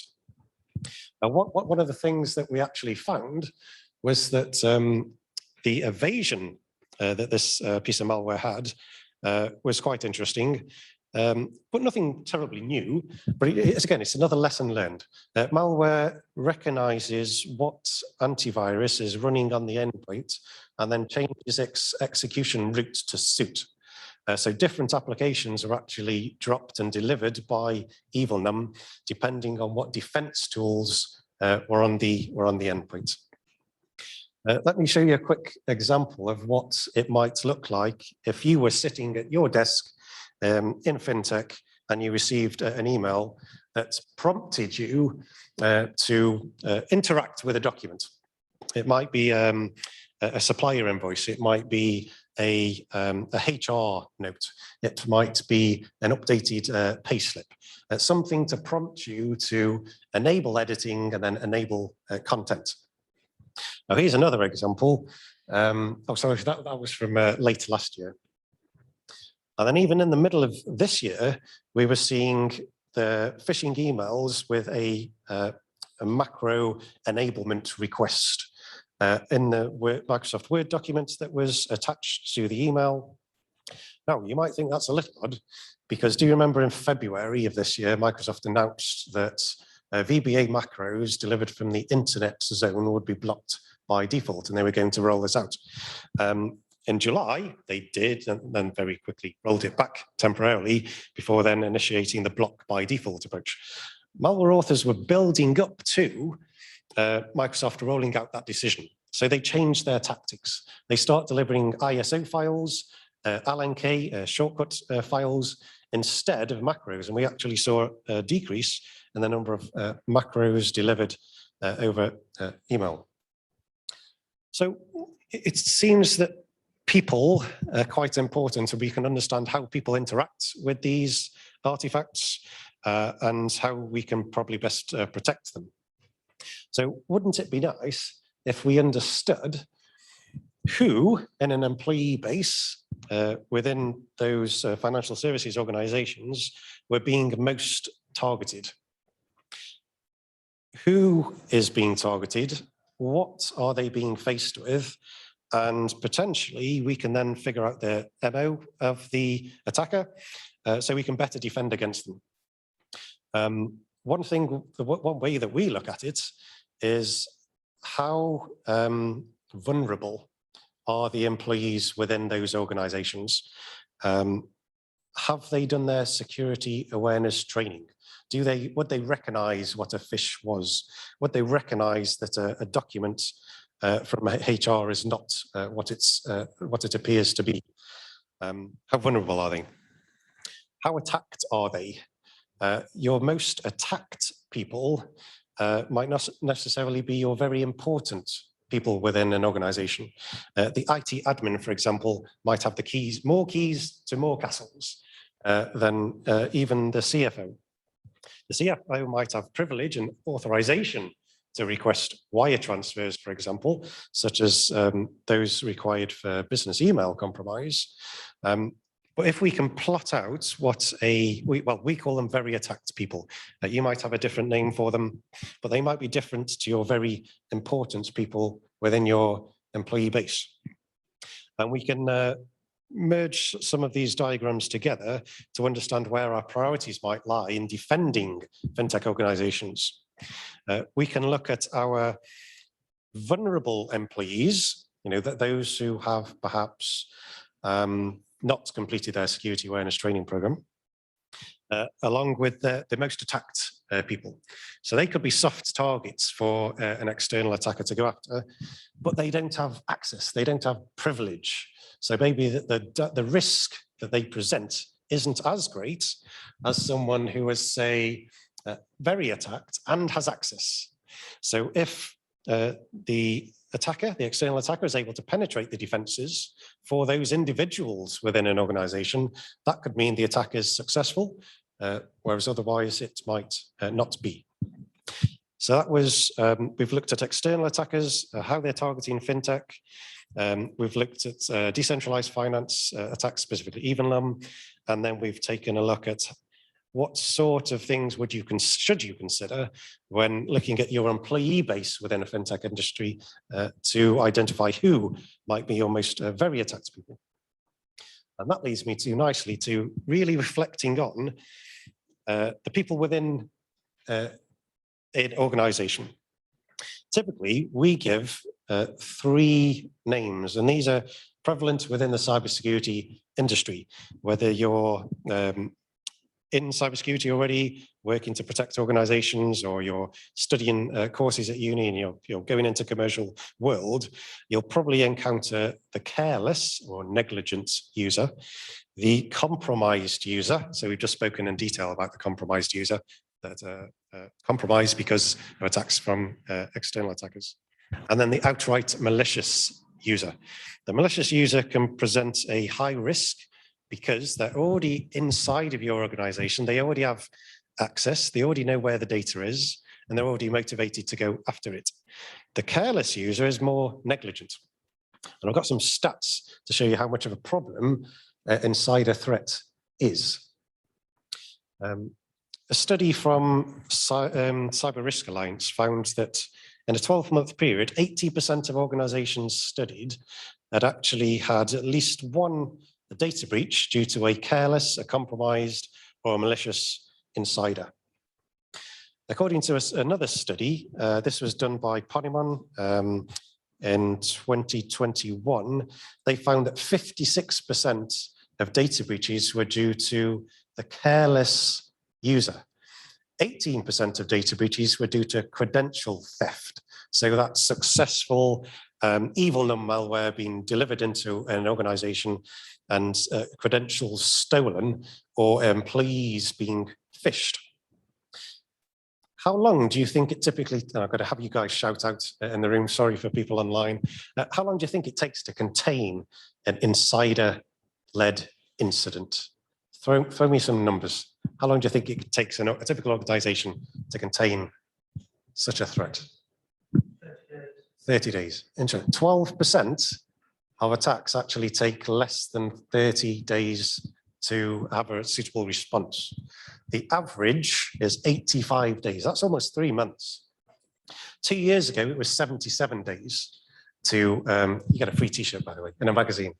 Now, one of the things that we actually found was that the evasion that this piece of malware had was quite interesting, but nothing terribly new. But it's another lesson learned. Malware recognizes what antivirus is running on the endpoint and then changes its execution route to suit. So different applications are actually dropped and delivered by EvilNum, depending on what defense tools were on the endpoint. Let me show you a quick example of what it might look like if you were sitting at your desk in fintech and you received an email that prompted you to interact with a document. It might be a supplier invoice. It might be a HR note. It might be an updated payslip. Something to prompt you to enable editing and then enable content. Now, here's another example. Oh, sorry, that was from late last year. And then even in the middle of this year, we were seeing the phishing emails with a macro enablement request in the Microsoft Word document that was attached to the email. Now, you might think that's a little odd, because do you remember in February of this year, Microsoft announced that VBA macros delivered from the internet zone would be blocked by default, and they were going to roll this out. In July, they did, and then very quickly rolled it back temporarily before then initiating the block by default approach. Malware authors were building up to Microsoft rolling out that decision. So they changed their tactics. They start delivering ISO files, LNK, shortcut files, instead of macros. And we actually saw a decrease in the number of macros delivered over email. So it seems that people are quite important, and we can understand how people interact with these artifacts and how we can probably best protect them. So wouldn't it be nice if we understood who in an employee base within those financial services organizations were being most targeted. Who is being targeted? What are they being faced with? And potentially we can then figure out the MO of the attacker so we can better defend against them. One way that we look at it is how vulnerable are the employees within those organizations? Have they done their security awareness training? Would they recognize what a phish was? Would they recognize that a document from HR is not what it appears to be? How vulnerable are they? How attacked are they? Your most attacked people might not necessarily be your very important people within an organization. The IT admin, for example, might have more keys to more castles than even the CFO. The CFO might have privilege and authorization to request wire transfers, for example, such as those required for business email compromise. But if we can plot out what we call them very attacked people. You might have a different name for them, but they might be different to your very important people within your employee base. And we can merge some of these diagrams together to understand where our priorities might lie in defending fintech organizations. We can look at our vulnerable employees, those who have perhaps not completed their security awareness training program, along with the most attacked people. So they could be soft targets for an external attacker to go after, but they don't have access, they don't have privilege. So maybe the risk that they present isn't as great as someone who is, say, very attacked and has access. So if the external attacker is able to penetrate the defenses for those individuals within an organization, that could mean the attack is successful, whereas otherwise it might not be. So that was, we've looked at external attackers, how they're targeting fintech. We've looked at decentralized finance attacks, specifically Evenlum, and then we've taken a look at what sort of things should you consider when looking at your employee base within a fintech industry to identify who might be your most very attacked people. And that leads me nicely to really reflecting on the people within an organization. Typically, we give 3 names, and these are prevalent within the cybersecurity industry, whether you're in cybersecurity already, working to protect organizations, or you're studying courses at uni and you're going into commercial world, you'll probably encounter the careless or negligent user, the compromised user. So we've just spoken in detail about the compromised user, that compromised because of attacks from external attackers. And then the outright malicious user. The malicious user can present a high risk because they're already inside of your organization. They already have access. They already know where the data is, and they're already motivated to go after it. The careless user is more negligent. And I've got some stats to show you how much of a problem insider threat is. A study from Cyber Risk Alliance found that in a 12-month period, 80% of organizations studied had actually had at least one data breach due to a careless, a compromised, or a malicious insider. According to another study, this was done by Ponemon in 2021, they found that 56% of data breaches were due to the careless user. 18% of data breaches were due to credential theft. So that's successful evil malware being delivered into an organization and credentials stolen or employees being phished. How long do you think it typically, I've got to have you guys shout out in the room, sorry for people online. How long do you think it takes to contain an insider-led incident? Throw me some numbers. How long do you think it takes a typical organization to contain such a threat? 30 days. Interesting. 12% of attacks actually take less than 30 days to have a suitable response. The average is 85 days. That's almost 3 months. 2 years ago, it was 77 days to, you get a free t-shirt, by the way, in a magazine.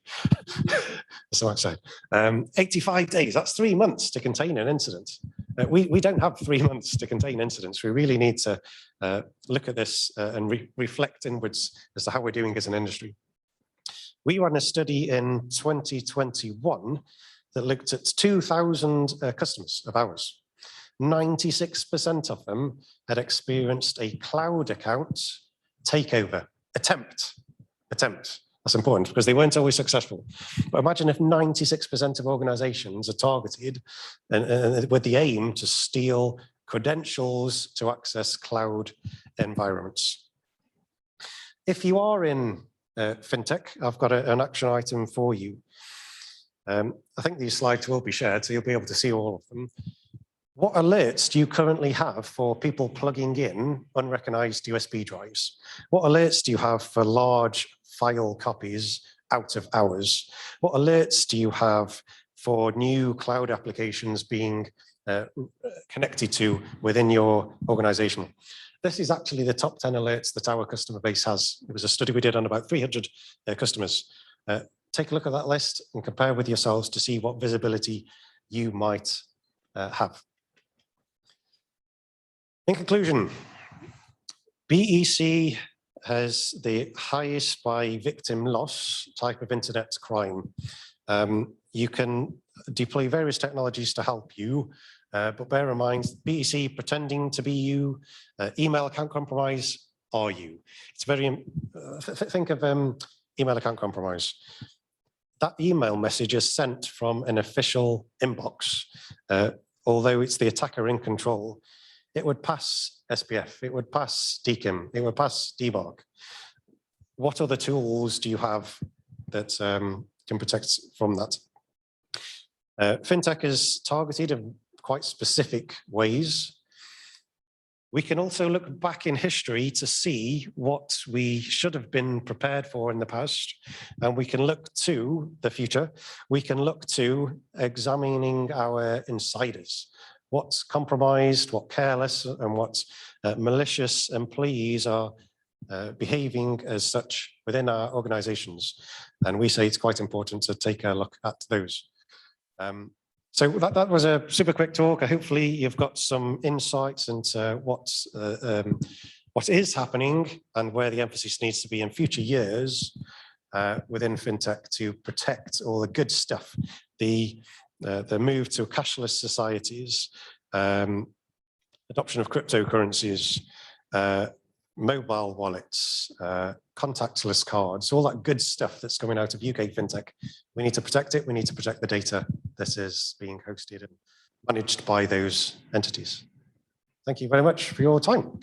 So much so. 85 days, that's 3 months to contain an incident. We don't have 3 months to contain incidents. We really need to look at this and reflect inwards as to how we're doing as an industry. We ran a study in 2021 that looked at 2,000 customers of ours. 96% of them had experienced a cloud account takeover attempt. That's important because they weren't always successful. But imagine if 96% of organizations are targeted and with the aim to steal credentials to access cloud environments. If you are in Fintech, I've got an action item for you. I think these slides will be shared, so you'll be able to see all of them. What alerts do you currently have for people plugging in unrecognized USB drives? What alerts do you have for large file copies out of hours? What alerts do you have for new cloud applications being connected to within your organization? This is actually the top 10 alerts that our customer base has. It was a study we did on about 300 customers. Take a look at that list and compare with yourselves to see what visibility you might have. In conclusion, BEC has the highest by victim loss type of internet crime. You can deploy various technologies to help you, but bear in mind, BEC pretending to be you, email account compromise, are you? It's very, think of email account compromise. That email message is sent from an official inbox. Although it's the attacker in control, it would pass SPF, it would pass DKIM, it would pass DBARC. What other tools do you have that can protect from that? Fintech is targeted in quite specific ways. We can also look back in history to see what we should have been prepared for in the past, and we can look to the future. We can look to examining our insiders, what's compromised, what careless, and what malicious employees are behaving as such within our organizations. And we say it's quite important to take a look at those. So that was a super quick talk. Hopefully you've got some insights into what is happening and where the emphasis needs to be in future years within Fintech to protect all the good stuff, the move to cashless societies, adoption of cryptocurrencies, mobile wallets, contactless cards, all that good stuff that's coming out of UK Fintech. We need to protect it. We need to protect the data that is being hosted and managed by those entities. Thank you very much for your time.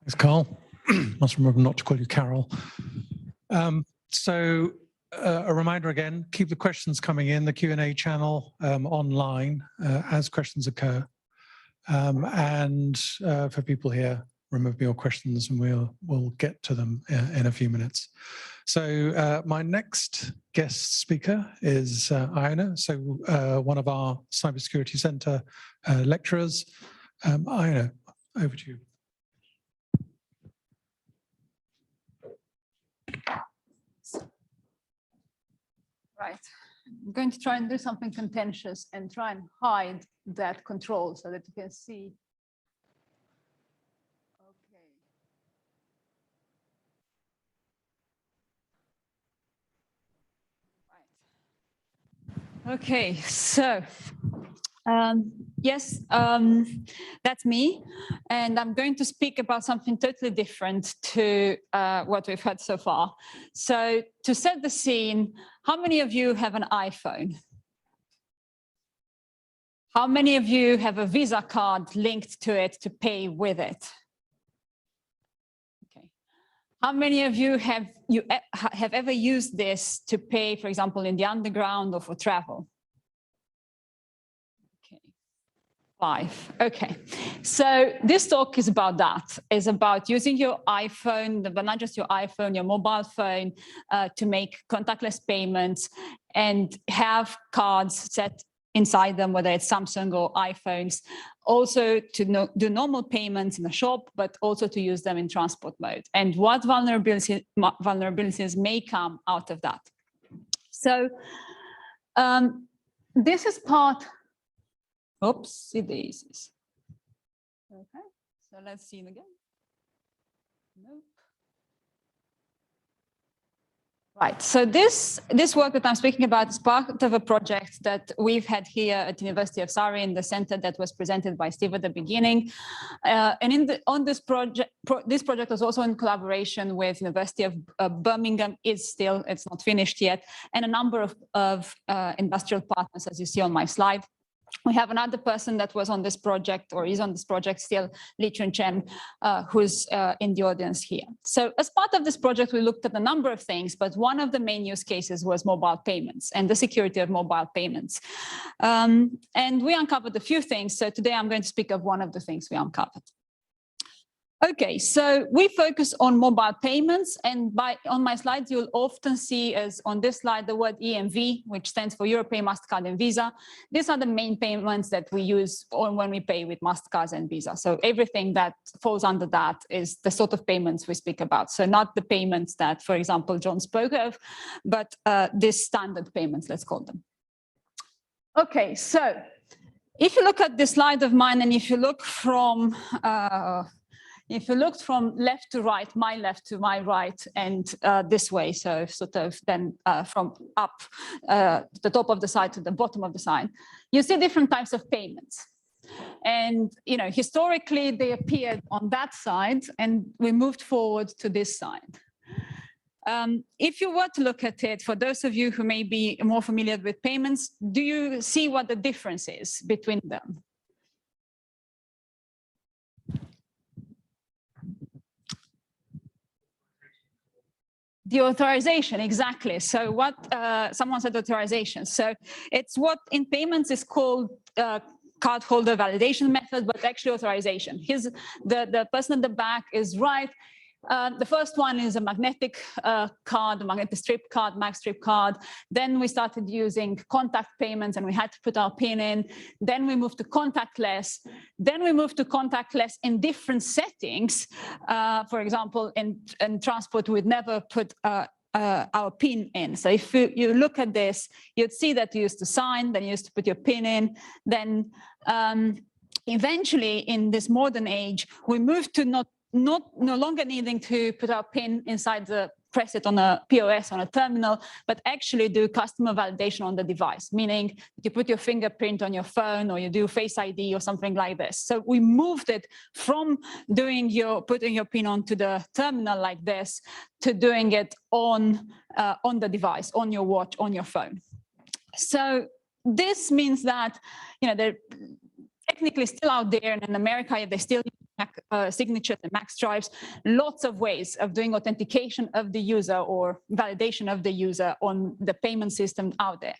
Thanks, Carl. Must remember not to call you Carol. A reminder again, keep the questions coming in the Q&A channel online as questions occur. For people here, remember your questions and we'll get to them in a few minutes. So my next guest speaker is Iona, so one of our Cybersecurity Centre lecturers. Iona, over to you. Right. I'm going to try and do something contentious and try and hide that control so that you can see. Okay. Right. Okay, so yes, that's me. And I'm going to speak about something totally different to what we've had so far. So to set the scene, how many of you have an iPhone? How many of you have a Visa card linked to it to pay with it? Okay. How many of you have ever used this to pay, for example, in the underground or for travel? Okay. 5. Okay, so this talk is about that. It's about using your iPhone, but not just your iPhone, your mobile phone, to make contactless payments and have cards set inside them, whether it's Samsung or iPhones, also to do normal payments in a shop, but also to use them in transport mode. And what vulnerabilities may come out of that. So this is part, oopsie daisies. Okay, so let's see it again. Nope. Right, so this work that I'm speaking about is part of a project that we've had here at the University of Surrey in the center that was presented by Steve at the beginning. And on this project, this project was also in collaboration with University of Birmingham. It's not finished yet, and a number of industrial partners, as you see on my slide. We have another person that was on this project, or is on this project still, Li Chun-Chen, who's in the audience here. So as part of this project, we looked at a number of things, but one of the main use cases was mobile payments and the security of mobile payments. And we uncovered a few things. So today I'm going to speak of one of the things we uncovered. Okay, so we focus on mobile payments, and on my slides, you'll often see, as on this slide, the word EMV, which stands for Europay, MasterCard, and Visa. These are the main payments that we use when we pay with MasterCard and Visa. So everything that falls under that is the sort of payments we speak about. So not the payments that, for example, John spoke of, but these standard payments, let's call them. Okay, so if you look at this slide of mine, and if you look from left to right, my left to my right, and this way, so sort of then from up the top of the side to the bottom of the sign, you see different types of payments. And historically, they appeared on that side, and we moved forward to this side. If you were to look at it, for those of you who may be more familiar with payments, do you see what the difference is between them? The authorization, exactly. So what someone said authorization. So it's what in payments is called cardholder validation method, but actually authorization. Here's the person at the back is right. The first one is a magnetic card, a magnetic strip card, mag strip card. Then we started using contact payments, and we had to put our PIN in. Then we moved to contactless. Then we moved to contactless in different settings. For example, in transport, we'd never put our PIN in. So if you look at this, you'd see that you used to sign, then you used to put your PIN in. Then eventually, in this modern age, we moved to no longer needing to put our PIN inside press it on a POS on a terminal, but actually do customer validation on the device, meaning you put your fingerprint on your phone, or you do Face ID or something like this. So we moved it from putting your PIN onto the terminal like this to doing it on the device, on your watch, on your phone. So this means that they're technically still out there, and in America they still signatures and max stripes, lots of ways of doing authentication of the user or validation of the user on the payment system out there.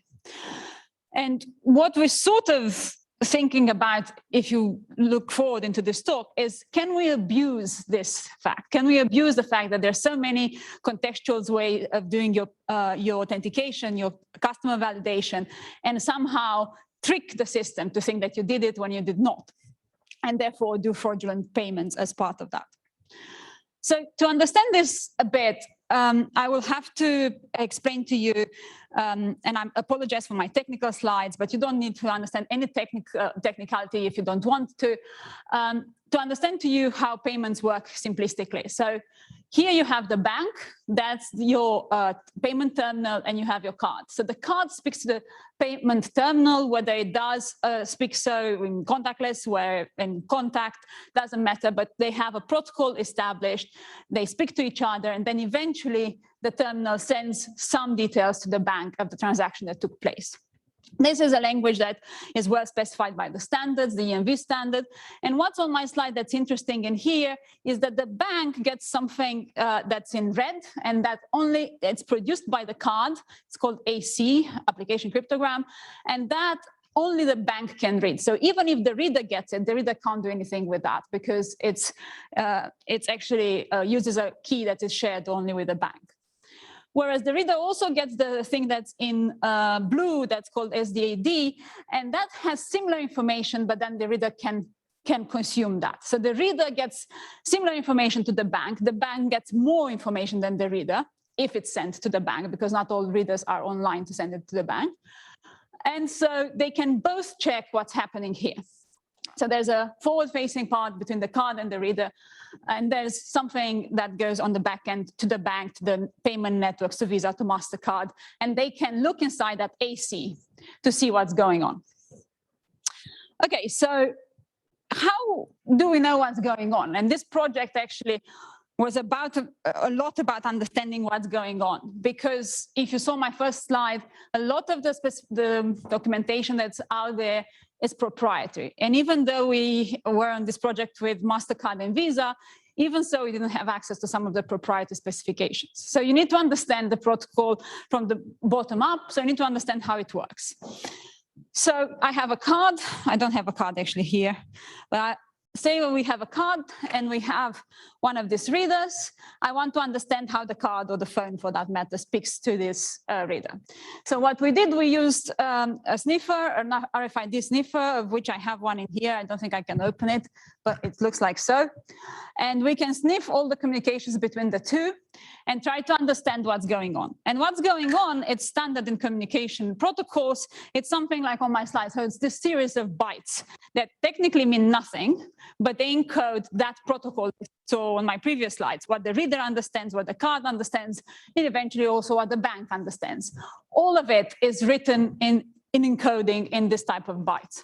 And what we're sort of thinking about, if you look forward into this talk, is can we abuse this fact? Can we abuse the fact that there's so many contextual ways of doing your authentication, your customer validation, and somehow trick the system to think that you did it when you did not, and therefore do fraudulent payments as part of that? So to understand this a bit, I will have to explain to you, and I apologize for my technical slides, but you don't need to understand any technicality if you don't want to understand to you how payments work simplistically. So here you have the bank, that's your payment terminal, and you have your card. So the card speaks to the payment terminal, whether it does speak so in contactless, where in contact, doesn't matter, but they have a protocol established, they speak to each other, and then eventually the terminal sends some details to the bank of the transaction that took place. This is a language that is well specified by the standards, the EMV standard. And what's on my slide that's interesting in here is that the bank gets something that's in red, and that it's produced by the card. It's called AC, application cryptogram. And that only the bank can read. So even if the reader gets it, the reader can't do anything with that because it's actually uses a key that is shared only with the bank. Whereas the reader also gets the thing that's in blue that's called SDAD, and that has similar information, but then the reader can consume that. So the reader gets similar information to the bank gets more information than the reader if it's sent to the bank, because not all readers are online to send it to the bank. And so they can both check what's happening here. So there's a forward-facing part between the card and the reader, and there's something that goes on the back end to the bank, to the payment networks, to Visa, to MasterCard, and they can look inside that AC to see what's going on. Okay, so how do we know what's going on? And this project actually was about a lot about understanding what's going on, because if you saw my first slide, a lot of the documentation that's out there is proprietary. And even though we were on this project with MasterCard and Visa, even so, we didn't have access to some of the proprietary specifications. So you need to understand the protocol from the bottom up. So you need to understand how it works. So I have a card. I don't have a card actually here, but say we have a card and we have one of these readers. I want to understand how the card, or the phone for that matter, speaks to this reader. So what we did, we used a sniffer, an RFID sniffer, of which I have one in here. I don't think I can open it, but it looks like so. And we can sniff all the communications between the two and try to understand what's going on. And what's going on, it's standard in communication protocols. It's something like on my slide. So it's this series of bytes that technically mean nothing, but they encode that protocol. So on my previous slides, what the reader understands, what the card understands, and eventually also what the bank understands. All of it is written in encoding in this type of bytes.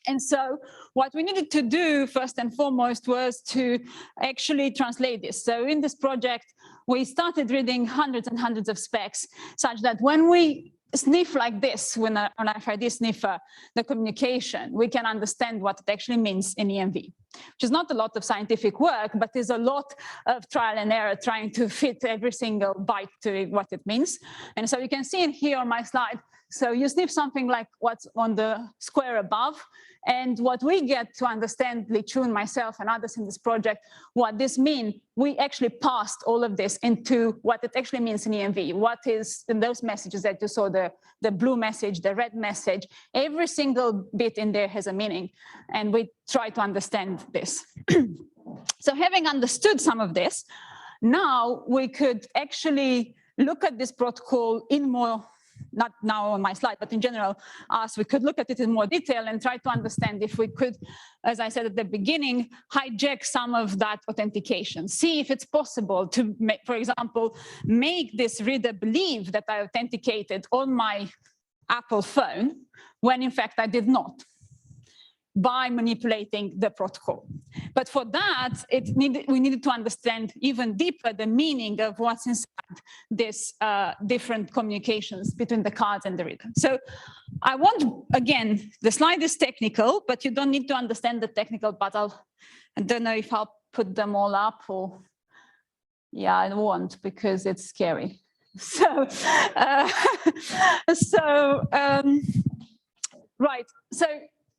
And so what we needed to do first and foremost was to actually translate this. So in this project, we started reading hundreds and hundreds of specs, such that when we sniff like this, when an RFID sniffer, the communication, we can understand what it actually means in EMV, which is not a lot of scientific work, but is a lot of trial and error trying to fit every single byte to what it means. And so you can see it here on my slide. So you sniff something like what's on the square above, and what we get to understand, Li Chun, myself, and others in this project, what this means, we actually passed all of this into what it actually means in EMV. What is in those messages that you saw, the blue message, the red message, every single bit in there has a meaning, and we try to understand this. So having understood some of this, now we could actually look at this protocol in more, not now on my slide, but in general, we could look at it in more detail and try to understand if we could, as I said at the beginning, hijack some of that authentication. See if it's possible to, make, for example, make this reader believe that I authenticated on my Apple phone when in fact I did not, by manipulating the protocol. But for that, we needed to understand even deeper the meaning of what's inside this different communications between the cards and the reader. So I want, again, the slide is technical, but you don't need to understand the technical part. I don't know if I'll put them all up or, yeah, I won't because it's scary. So, right, so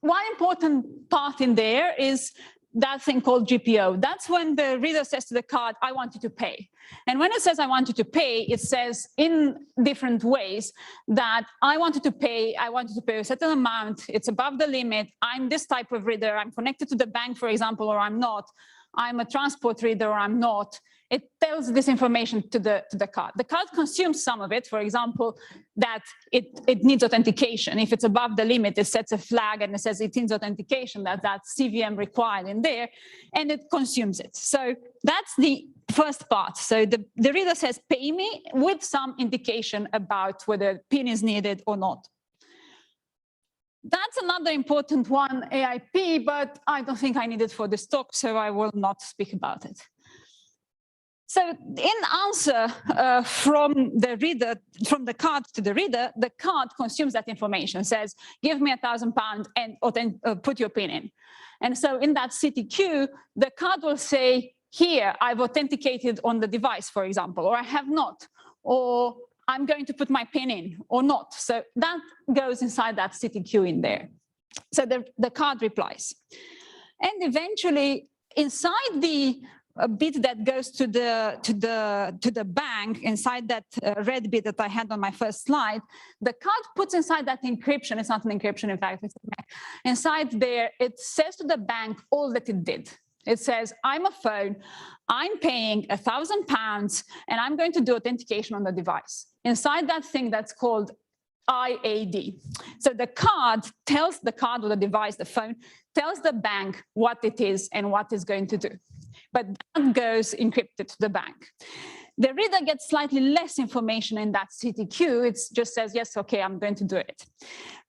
one important part in there is that thing called GPO. That's when the reader says to the card, I want you to pay. And when it says I want you to pay, it says in different ways that I want you to pay a certain amount, it's above the limit, I'm this type of reader, I'm connected to the bank, for example, or I'm not, I'm a transport reader or I'm not. It tells this information to the card. The card consumes some of it, for example, that it needs authentication. If it's above the limit, it sets a flag and it says it needs authentication, that's CVM required in there, and it consumes it. So that's the first part. So the reader says, pay me, with some indication about whether PIN is needed or not. That's another important one, AIP, but I don't think I need it for this talk, so I will not speak about it. So in answer from the card to the reader, the card consumes that information, says, give me £1,000 and put your PIN in. And so in that CTQ, the card will say, here, I've authenticated on the device, for example, or I have not, or I'm going to put my PIN in or not. So that goes inside that CTQ in there. So the card replies. And eventually inside the bit that goes to the bank, inside that red bit that I had on my first slide, the card puts inside that encryption. It's not an encryption, in fact. It's inside there, it says to the bank all that it did. It says, I'm a phone, I'm paying £1,000, and I'm going to do authentication on the device. Inside that thing that's called IAD. So the card tells the card or the device, the phone, tells the bank what it is and what it's going to do. But that goes encrypted to the bank. The reader gets slightly less information in that CTQ. It just says, yes, okay, I'm going to do it.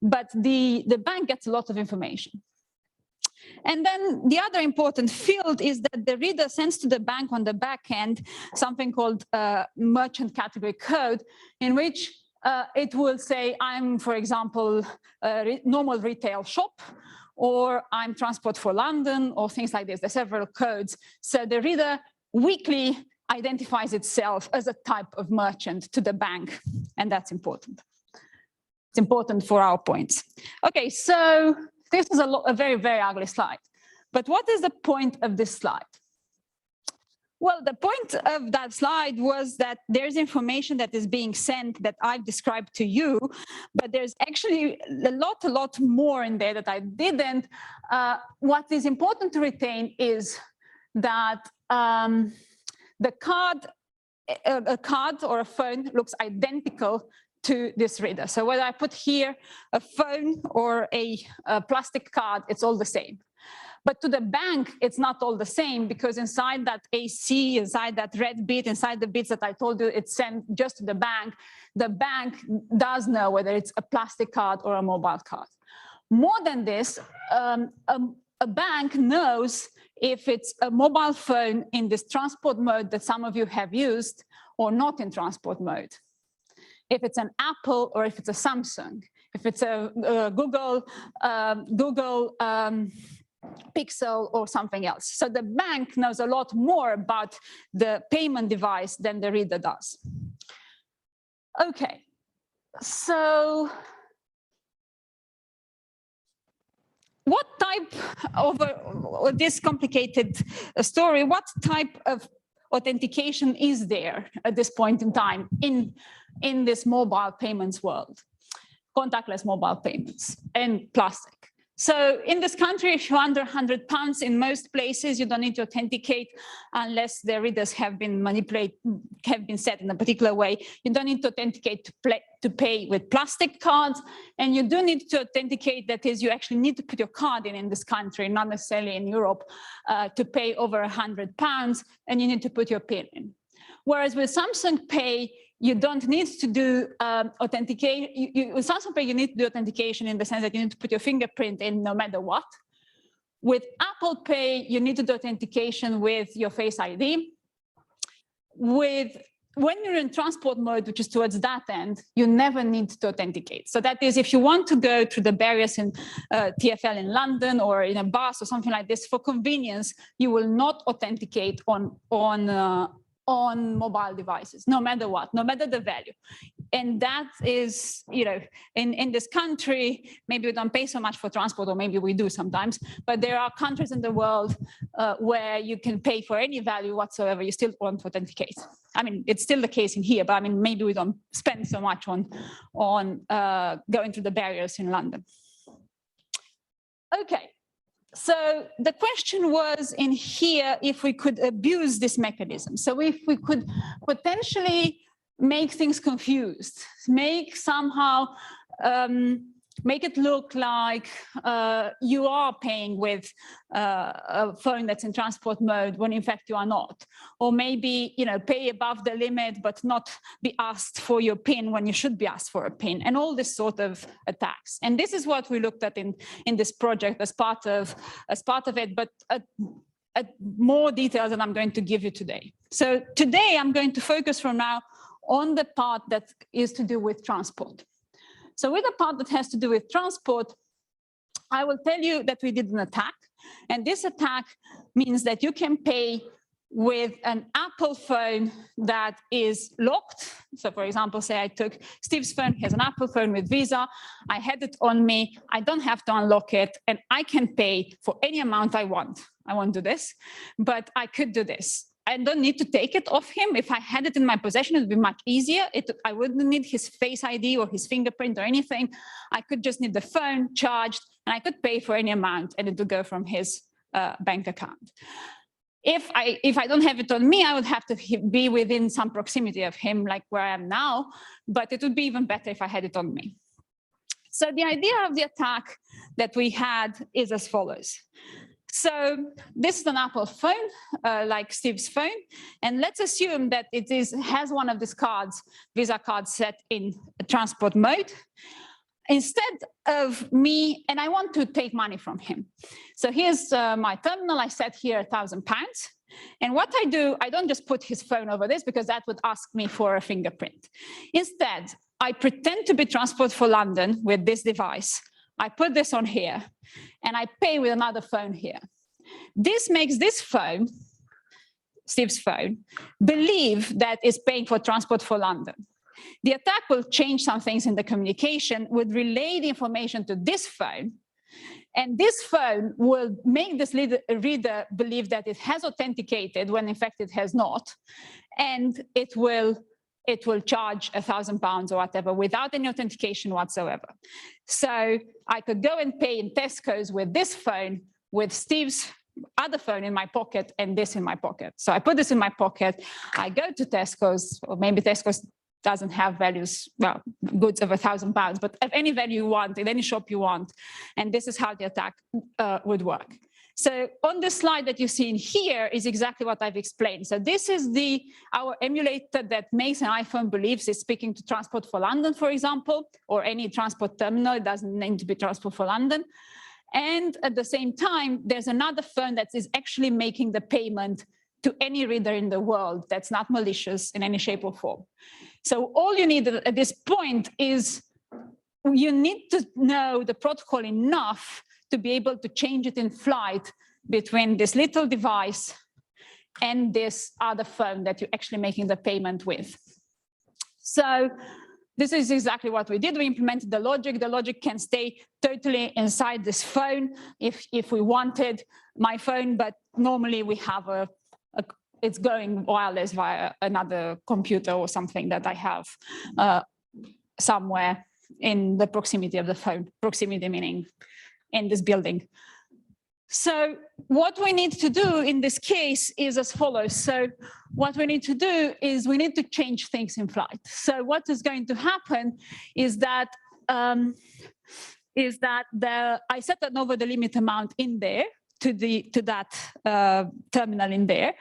But the bank gets a lot of information. And then the other important field is that the reader sends to the bank on the back end something called merchant category code, in which it will say, I'm, for example, a normal retail shop, or I'm Transport for London, or things like this. There's several codes. So the reader weekly identifies itself as a type of merchant to the bank, and that's important. It's important for our points. Okay, so this is a very, very ugly slide. But what is the point of this slide? Well, the point of that slide was that there's information that is being sent that I've described to you, but there's actually a lot more in there that I didn't. What is important to retain is that a card or a phone looks identical to this reader. So whether I put here a phone or a plastic card, it's all the same. But to the bank, it's not all the same, because inside that AC, inside that red bit, inside the bits that I told you, it's sent just to the bank. The bank does know whether it's a plastic card or a mobile card. More than this, a bank knows if it's a mobile phone in this transport mode that some of you have used or not in transport mode. If it's an Apple or if it's a Samsung, if it's a Google Pixel or something else. So the bank knows a lot more about the payment device than the reader does. Okay, so what type of this complicated story, what type of authentication is there at this point in time in this mobile payments world? Contactless mobile payments and plastic. So in this country, if you're under £100, in most places, you don't need to authenticate unless the readers have been manipulated, have been set in a particular way. You don't need to authenticate to pay with plastic cards. And you do need to authenticate, that is, you actually need to put your card in this country, not necessarily in Europe, to pay over £100, and you need to put your PIN in. Whereas with Samsung Pay, you don't need to do authentication. With Samsung Pay, you need to do authentication in the sense that you need to put your fingerprint in no matter what. With Apple Pay, you need to do authentication with your Face ID. When you're in transport mode, which is towards that end, you never need to authenticate. So that is, if you want to go through the barriers in TfL in London or in a bus or something like this, for convenience, you will not authenticate on mobile devices, no matter what, no matter the value. And that is, you know, in this country, maybe we don't pay so much for transport, or maybe we do sometimes, but there are countries in the world where you can pay for any value whatsoever, you still want to authenticate. I mean, it's still the case in here, but I mean, maybe we don't spend so much on going through the barriers in London. Okay. So the question was in here if we could abuse this mechanism. So if we could potentially make things confused, make it look like you are paying with a phone that's in transport mode when in fact you are not. Or maybe, you know, pay above the limit but not be asked for your PIN when you should be asked for a PIN, and all this sort of attacks. And this is what we looked at in this project as part of it, but at more details than I'm going to give you today. So today I'm going to focus from now on the part that is to do with transport. So with the part that has to do with transport, I will tell you that we did an attack. And this attack means that you can pay with an Apple phone that is locked. So for example, say I took Steve's phone, he has an Apple phone with Visa, I had it on me, I don't have to unlock it, and I can pay for any amount I want. I won't do this, but I could do this. I don't need to take it off him. If I had it in my possession, it would be much easier. I wouldn't need his face ID or his fingerprint or anything. I could just need the phone charged, and I could pay for any amount, and it would go from his bank account. If I don't have it on me, I would have to be within some proximity of him, like where I am now, but it would be even better if I had it on me. So the idea of the attack that we had is as follows. So this is an Apple phone, like Steve's phone, and let's assume that it has one of these cards, Visa cards, set in transport mode. Instead of me, and I want to take money from him. So here's my terminal. I set here £1,000. And what I do, I don't just put his phone over this because that would ask me for a fingerprint. Instead, I pretend to be Transport for London with this device. I put this on here and I pay with another phone here. This makes this phone, Steve's phone, believe that it's paying for Transport for London. The attack will change some things in the communication, would relay the information to this phone, and this phone will make this reader believe that it has authenticated when in fact it has not, and it will charge £1,000 or whatever without any authentication whatsoever. So I could go and pay in Tesco's with this phone, with Steve's other phone in my pocket and this in my pocket. So I put this in my pocket, I go to Tesco's, or maybe Tesco's doesn't have values, well, goods of £1,000, but of any value you want, in any shop you want. And this is how the attack would work. So on the slide that you see in here is exactly what I've explained. So this is our emulator that makes an iPhone believes it's speaking to Transport for London, for example, or any transport terminal. It doesn't need to be Transport for London. And at the same time, there's another phone that is actually making the payment to any reader in the world that's not malicious in any shape or form. So all you need at this point is you need to know the protocol enough to be able to change it in flight between this little device and this other phone that you're actually making the payment with. So this is exactly what we did. We implemented the logic. The logic can stay totally inside this phone if we wanted my phone, but normally we have it's going wireless via another computer or something that I have somewhere in the proximity of the phone, proximity meaning in this building. So what we need to do in this case is as follows. So what we need to do is we need to change things in flight. So what is going to happen is that I set an over the limit amount in there to that terminal in there,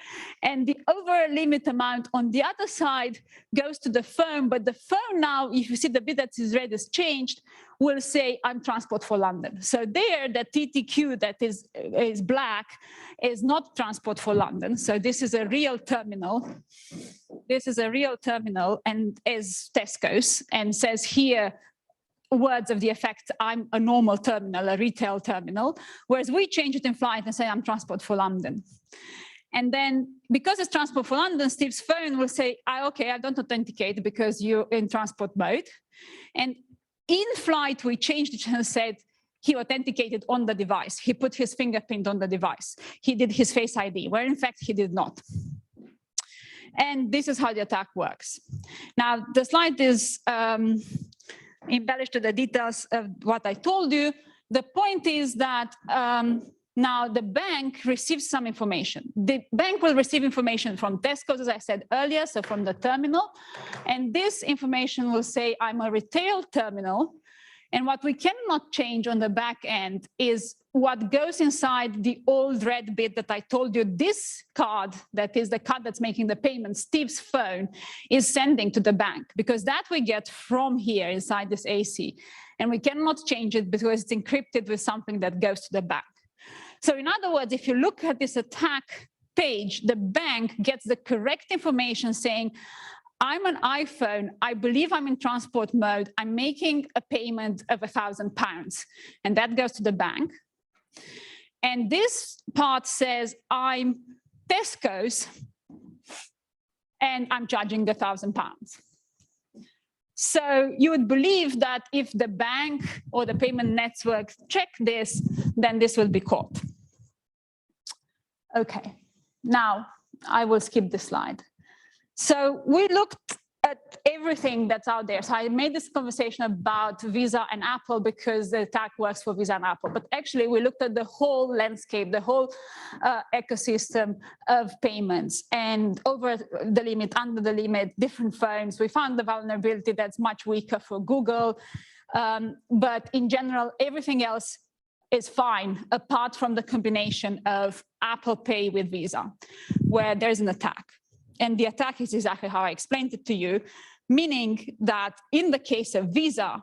and the over limit amount on the other side goes to the phone, but the phone now, if you see the bit that is red is changed, will say I'm Transport for London. So there, the TTQ that is black is not Transport for London. So this is a real terminal. This is a real terminal and is Tesco's and says here, words of the effect, I'm a normal terminal, a retail terminal, whereas we change it in flight and say I'm Transport for London. And then because it's Transport for London, Steve's phone will say, okay, I don't authenticate because you're in transport mode. And in flight, we changed it and said he authenticated on the device. He put his fingerprint on the device. He did his Face ID, where in fact he did not. And this is how the attack works. Now, the slide is embellished to the details of what I told you. The point is that now the bank receives some information. The bank will receive information from Tesco's, as I said earlier, so from the terminal. And this information will say, I'm a retail terminal. And what we cannot change on the back end is what goes inside the old red bit that I told you. This card, that is the card that's making the payment, Steve's phone, is sending to the bank, because that we get from here inside this AC. And we cannot change it because it's encrypted with something that goes to the bank. So in other words, if you look at this attack page, the bank gets the correct information saying, I'm an iPhone, I believe I'm in transport mode, I'm making a payment of £1,000, and that goes to the bank. And this part says, I'm Tesco's and I'm charging £1,000. So you would believe that if the bank or the payment network check this, then this will be caught. Okay, now I will skip this slide. So we looked at everything that's out there. So I made this conversation about Visa and Apple because the attack works for Visa and Apple. But actually, we looked at the whole landscape, the whole ecosystem of payments, and over the limit, under the limit, different phones. We found the vulnerability that's much weaker for Google. But in general, everything else is fine, apart from the combination of Apple Pay with Visa, where there's an attack. And the attack is exactly how I explained it to you, meaning that in the case of Visa,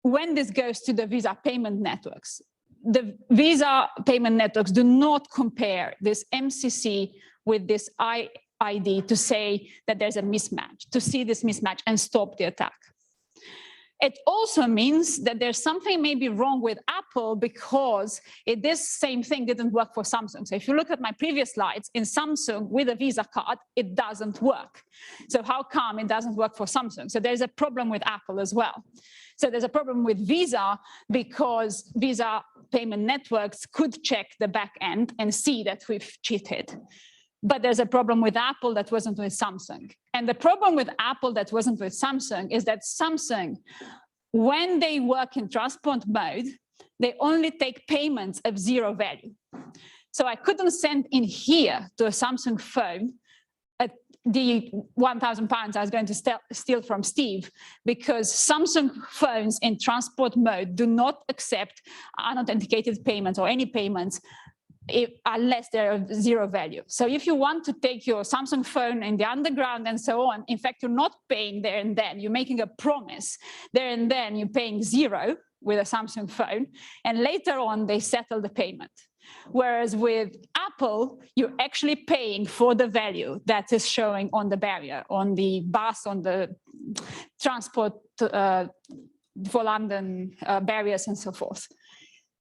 when this goes to the Visa payment networks, the Visa payment networks do not compare this MCC with this ID to say that there's a mismatch, to see this mismatch and stop the attack. It also means that there's something maybe wrong with Apple because this same thing didn't work for Samsung. So if you look at my previous slides, in Samsung with a Visa card, it doesn't work. So how come it doesn't work for Samsung? So there's a problem with Apple as well. So there's a problem with Visa because Visa payment networks could check the back end and see that we've cheated. But there's a problem with Apple that wasn't with Samsung. And the problem with Apple that wasn't with Samsung is that Samsung, when they work in transport mode, they only take payments of zero value. So I couldn't send in here to a Samsung phone the £1,000 I was going to steal from Steve, because Samsung phones in transport mode do not accept unauthenticated payments or any payments unless they're of zero value. So if you want to take your Samsung phone in the underground and so on, in fact, you're not paying there and then, you're making a promise. There and then you're paying zero with a Samsung phone, and later on they settle the payment. Whereas with Apple, you're actually paying for the value that is showing on the barrier, on the bus, on the transport for London barriers and so forth.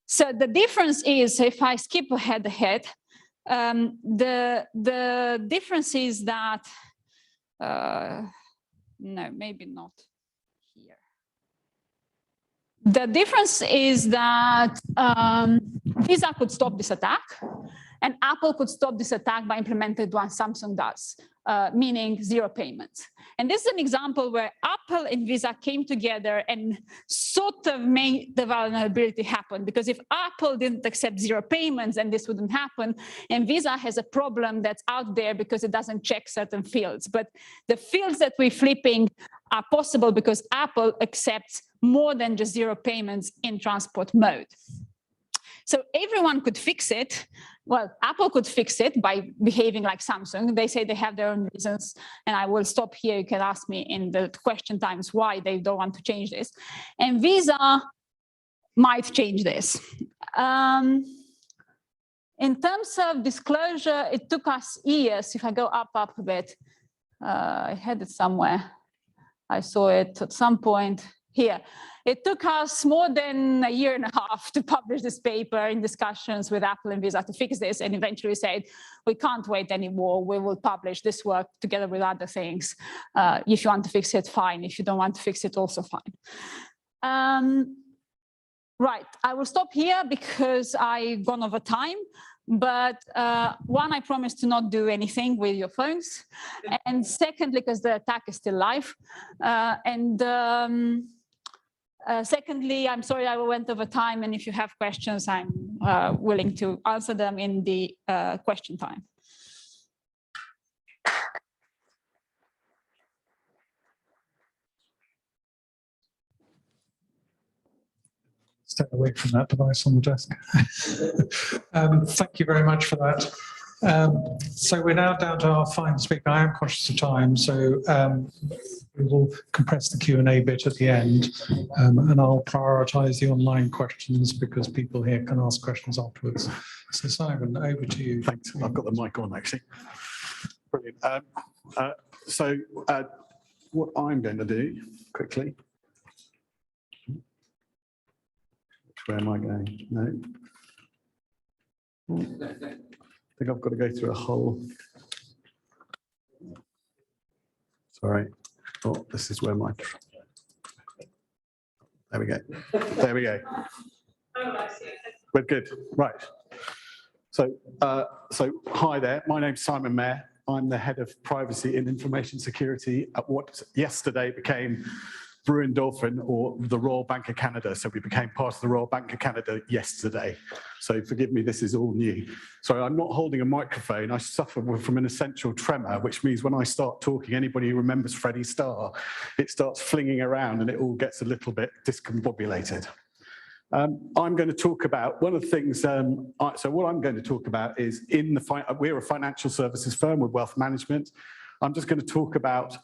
So the difference is, if I skip ahead, the difference is that, no, maybe not here. The difference is that Visa could stop this attack, and Apple could stop this attack by implementing what Samsung does, meaning zero payments. And this is an example where Apple and Visa came together and sort of made the vulnerability happen, because if Apple didn't accept zero payments, then this wouldn't happen. And Visa has a problem that's out there because it doesn't check certain fields. But the fields that we're flipping are possible because Apple accepts more than just zero payments in transport mode. So everyone could fix it. Well, Apple could fix it by behaving like Samsung. They say they have their own reasons, and I will stop here. You can ask me in the question times why they don't want to change this. And Visa might change this. In terms of disclosure, it took us years. If I go up a bit, I had it somewhere. I saw it at some point here. It took us more than a year and a half to publish this paper in discussions with Apple and Visa to fix this, and eventually said, we can't wait anymore. We will publish this work together with other things. If you want to fix it, fine. If you don't want to fix it, also fine. Right, I will stop here because I've gone over time. But one, I promise to not do anything with your phones. And secondly, because the attack is still live. Secondly, I'm sorry I went over time, and if you have questions, I'm willing to answer them in the question time. Step away from that device on the desk. Thank you very much for that. So we're now down to our final speaker. I am conscious of time, so we will compress the Q&A bit at the end, and I'll prioritise the online questions because people here can ask questions afterwards. So Simon, over to you. Thanks. I've got the mic on, actually. Brilliant. What I'm going to do quickly. Where am I going? No. I think I've got to go through a whole. Sorry. Oh, this is where my. There we go. There we go. We're good. Right. So, hi there. My name's Simon Mayer. I'm the head of privacy and information security at what yesterday became Brewin Dolphin, or the Royal Bank of Canada. So we became part of the Royal Bank of Canada yesterday. So forgive me, this is all new. So I'm not holding a microphone. I suffer from an essential tremor, which means when I start talking, anybody who remembers Freddie Starr, it starts flinging around and it all gets a little bit discombobulated. I'm going to talk about one of the things, so what I'm going to talk about is we're a financial services firm with wealth management. I'm just going to talk about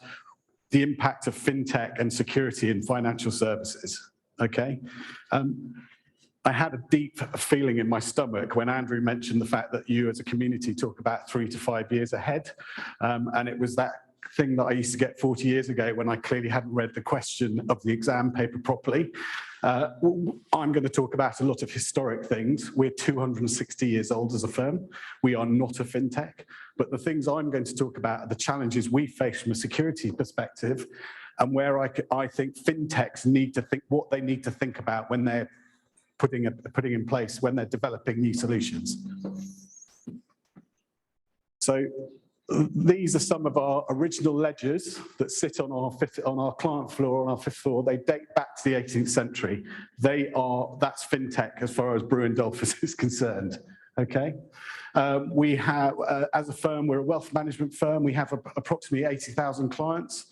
the impact of fintech and security in financial services, okay? I had a deep feeling in my stomach when Andrew mentioned the fact that you as a community talk about 3 to 5 years ahead. And it was that thing that I used to get 40 years ago when I clearly hadn't read the question of the exam paper properly. I'm going to talk about a lot of historic things. We're 260 years old as a firm. We are not a fintech, but the things I'm going to talk about are the challenges we face from a security perspective, and where I think fintechs need to think what they need to think about when they're putting in place, when they're developing new solutions. So these are some of our original ledgers that sit on our client floor, on our 5th floor. They date back to the 18th century. That's fintech as far as Brewin Dolphin is concerned. Okay, we have, as a firm, we're a wealth management firm. We have approximately 80,000 clients.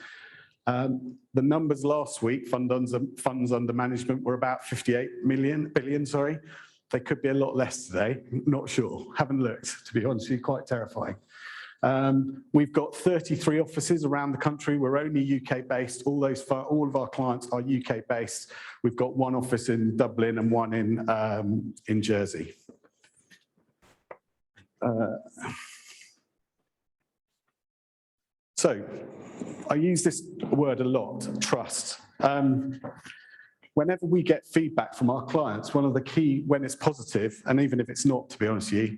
The numbers last week, funds under management, were about 58 billion. Sorry, they could be a lot less today. Not sure. Haven't looked. To be honest with you, quite terrifying. We've got 33 offices around the country. We're only UK based. All of our clients are UK based. We've got one office in Dublin and one in Jersey. So I use this word a lot, trust. Whenever we get feedback from our clients, one of the key, when it's positive, and even if it's not, to be honest with you,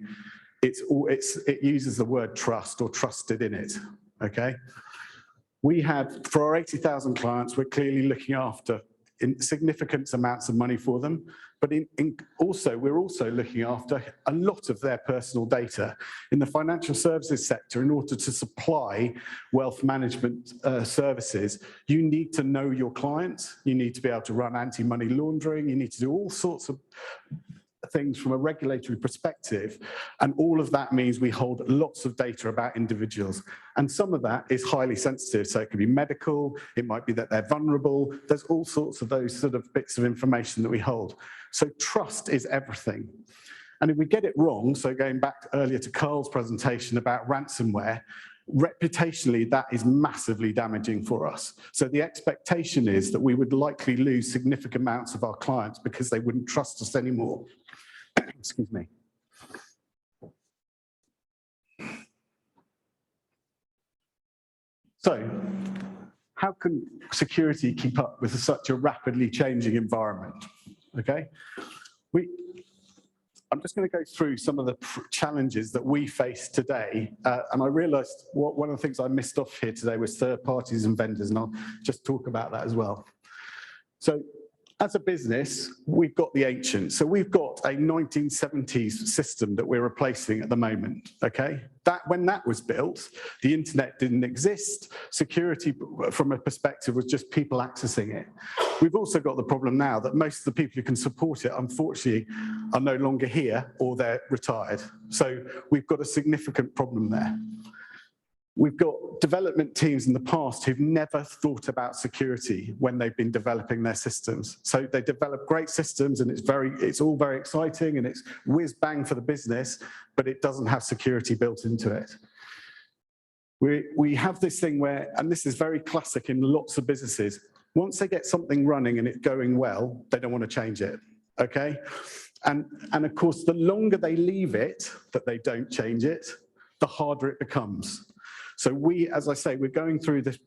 it uses the word trust or trusted in it, okay? We have, for our 80,000 clients, we're clearly looking after significant amounts of money for them, but we're also looking after a lot of their personal data. In the financial services sector, in order to supply wealth management services, you need to know your clients, you need to be able to run anti-money laundering, you need to do all sorts of things from a regulatory perspective, and all of that means we hold lots of data about individuals, and some of that is highly sensitive. So it could be medical, it might be that they're vulnerable. There's all sorts of those sort of bits of information that we hold. So trust is everything. And if we get it wrong, so going back earlier to Carl's presentation about ransomware, reputationally, that is massively damaging for us. So the expectation is that we would likely lose significant amounts of our clients because they wouldn't trust us anymore. Excuse me. So how can security keep up with such a rapidly changing environment? Okay, I'm just going to go through some of the challenges that we face today. And I realized one of the things I missed off here today was third parties and vendors, and I'll just talk about that as well. So as a business, we've got the ancient. So we've got a 1970s system that we're replacing at the moment, okay? When that was built, the internet didn't exist. Security, from a perspective, was just people accessing it. We've also got the problem now that most of the people who can support it, unfortunately, are no longer here or they're retired. So we've got a significant problem there. We've got development teams in the past who've never thought about security when they've been developing their systems. So they develop great systems and it's all very exciting and it's whiz bang for the business, but it doesn't have security built into it. We have this thing where, and this is very classic in lots of businesses, once they get something running and it's going well, they don't want to change it, okay? And of course, the longer they leave it, that they don't change it, the harder it becomes. So as I say, we're going through this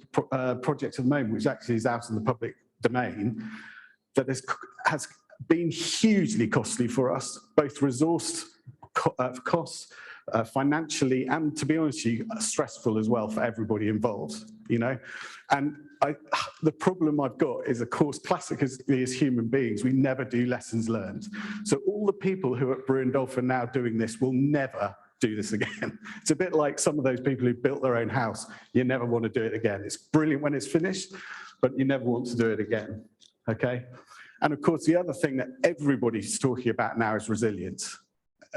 project at the moment, which actually is out in the public domain, that has been hugely costly for us, both resource costs, financially, and to be honest with you, stressful as well for everybody involved, you know. And the problem I've got is, of course, classically as human beings, we never do lessons learned. So all the people who are at Brew and Dolphin now doing this will never do this again. It's a bit like some of those people who built their own house. You never want to do it again. It's brilliant when it's finished, but you never want to do it again, okay? And of course, the other thing that everybody's talking about now is resilience.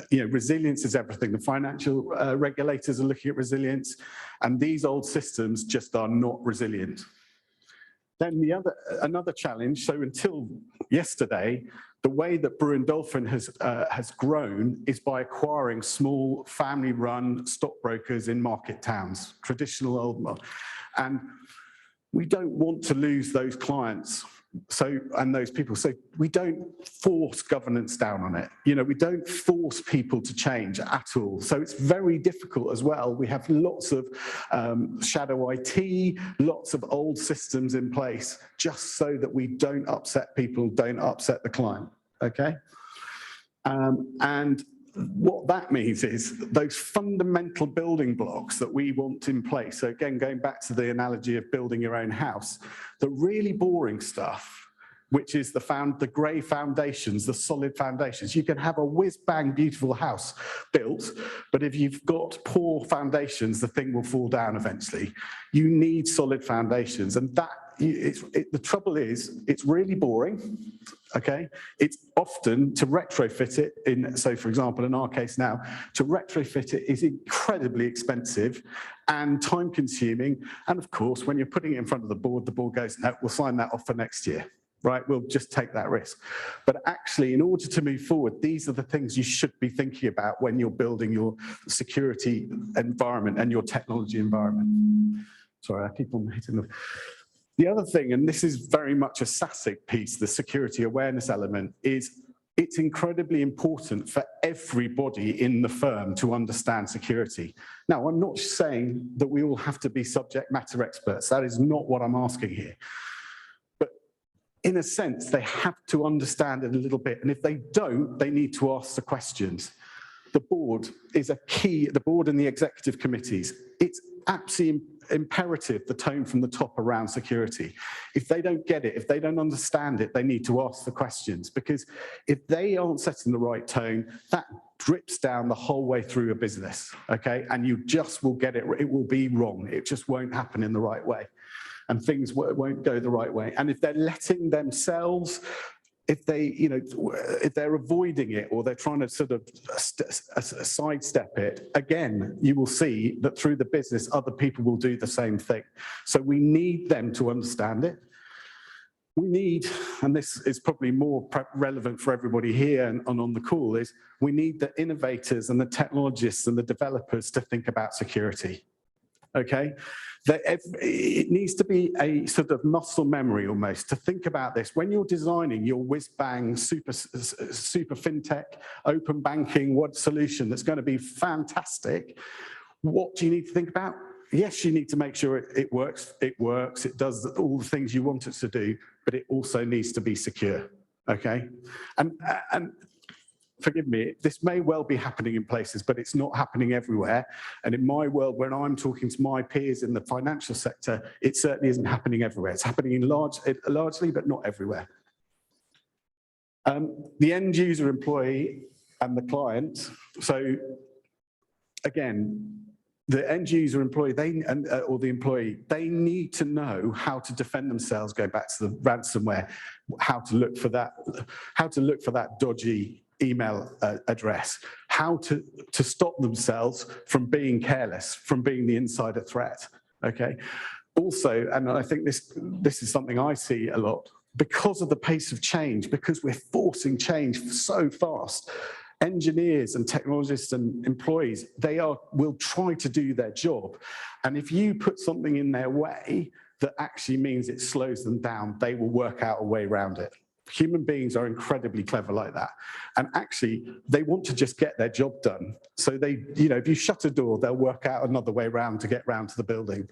You know, resilience is everything. The financial regulators are looking at resilience, and these old systems just are not resilient. Then another challenge, so until yesterday, the way that Brew and Dolphin has grown is by acquiring small family-run stockbrokers in market towns, traditional old, and we don't want to lose those clients. And those people, so we don't force governance down on it. You know, we don't force people to change at all. So it's very difficult as well. We have lots of shadow IT, lots of old systems in place, just so that we don't upset people, don't upset the client, okay? And what that means is those fundamental building blocks that we want in place. So again, going back to the analogy of building your own house, the really boring stuff, which is the grey foundations, the solid foundations. You can have a whiz-bang beautiful house built, but if you've got poor foundations, the thing will fall down eventually. You need solid foundations, and the trouble is, it's really boring, okay? It's often to retrofit it so for example, in our case now, to retrofit it is incredibly expensive and time consuming. And of course, when you're putting it in front of the board goes, no, we'll sign that off for next year, right? We'll just take that risk. But actually, in order to move forward, these are the things you should be thinking about when you're building your security environment and your technology environment. Sorry, I keep on hitting the... The other thing, and this is very much a SASIC piece, the security awareness element, is it's incredibly important for everybody in the firm to understand security. Now, I'm not saying that we all have to be subject matter experts. That is not what I'm asking here. But in a sense, they have to understand it a little bit. And if they don't, they need to ask the questions. The board is a key, the board and the executive committees. It's absolutely imperative, the tone from the top around security. If they don't get it, if they don't understand it, they need to ask the questions, because if they aren't setting the right tone, that drips down the whole way through a business, okay? And you just will get it, it will be wrong. It just won't happen in the right way. And things won't go the right way. And if they're letting themselves, if they're avoiding it, or they're trying to sort of sidestep it, again, you will see that through the business, other people will do the same thing. So we need them to understand it. We need, and this is probably more relevant for everybody here and on the call, is we need the innovators and the technologists and the developers to think about security. Okay, it needs to be a sort of muscle memory almost to think about this. When you're designing your whiz-bang super fintech, open banking, what solution that's going to be fantastic, what do you need to think about? Yes, you need to make sure it works, it does all the things you want it to do, but it also needs to be secure, okay? And forgive me, this may well be happening in places, but it's not happening everywhere. And in my world, when I'm talking to my peers in the financial sector, it certainly isn't happening everywhere. It's happening largely, but not everywhere. The end user employee and the client. So again, the end user employee, or the employee, they need to know how to defend themselves, going back to the ransomware, how to look for that dodgy email address, how to stop themselves from being careless, from being the insider threat, okay? Also, and I think this is something I see a lot, because of the pace of change, because we're forcing change so fast, engineers and technologists and employees, will try to do their job. And if you put something in their way that actually means it slows them down, they will work out a way around it. Human beings are incredibly clever like that. And actually, they want to just get their job done. So they, if you shut a door, they'll work out another way around to get round to the building.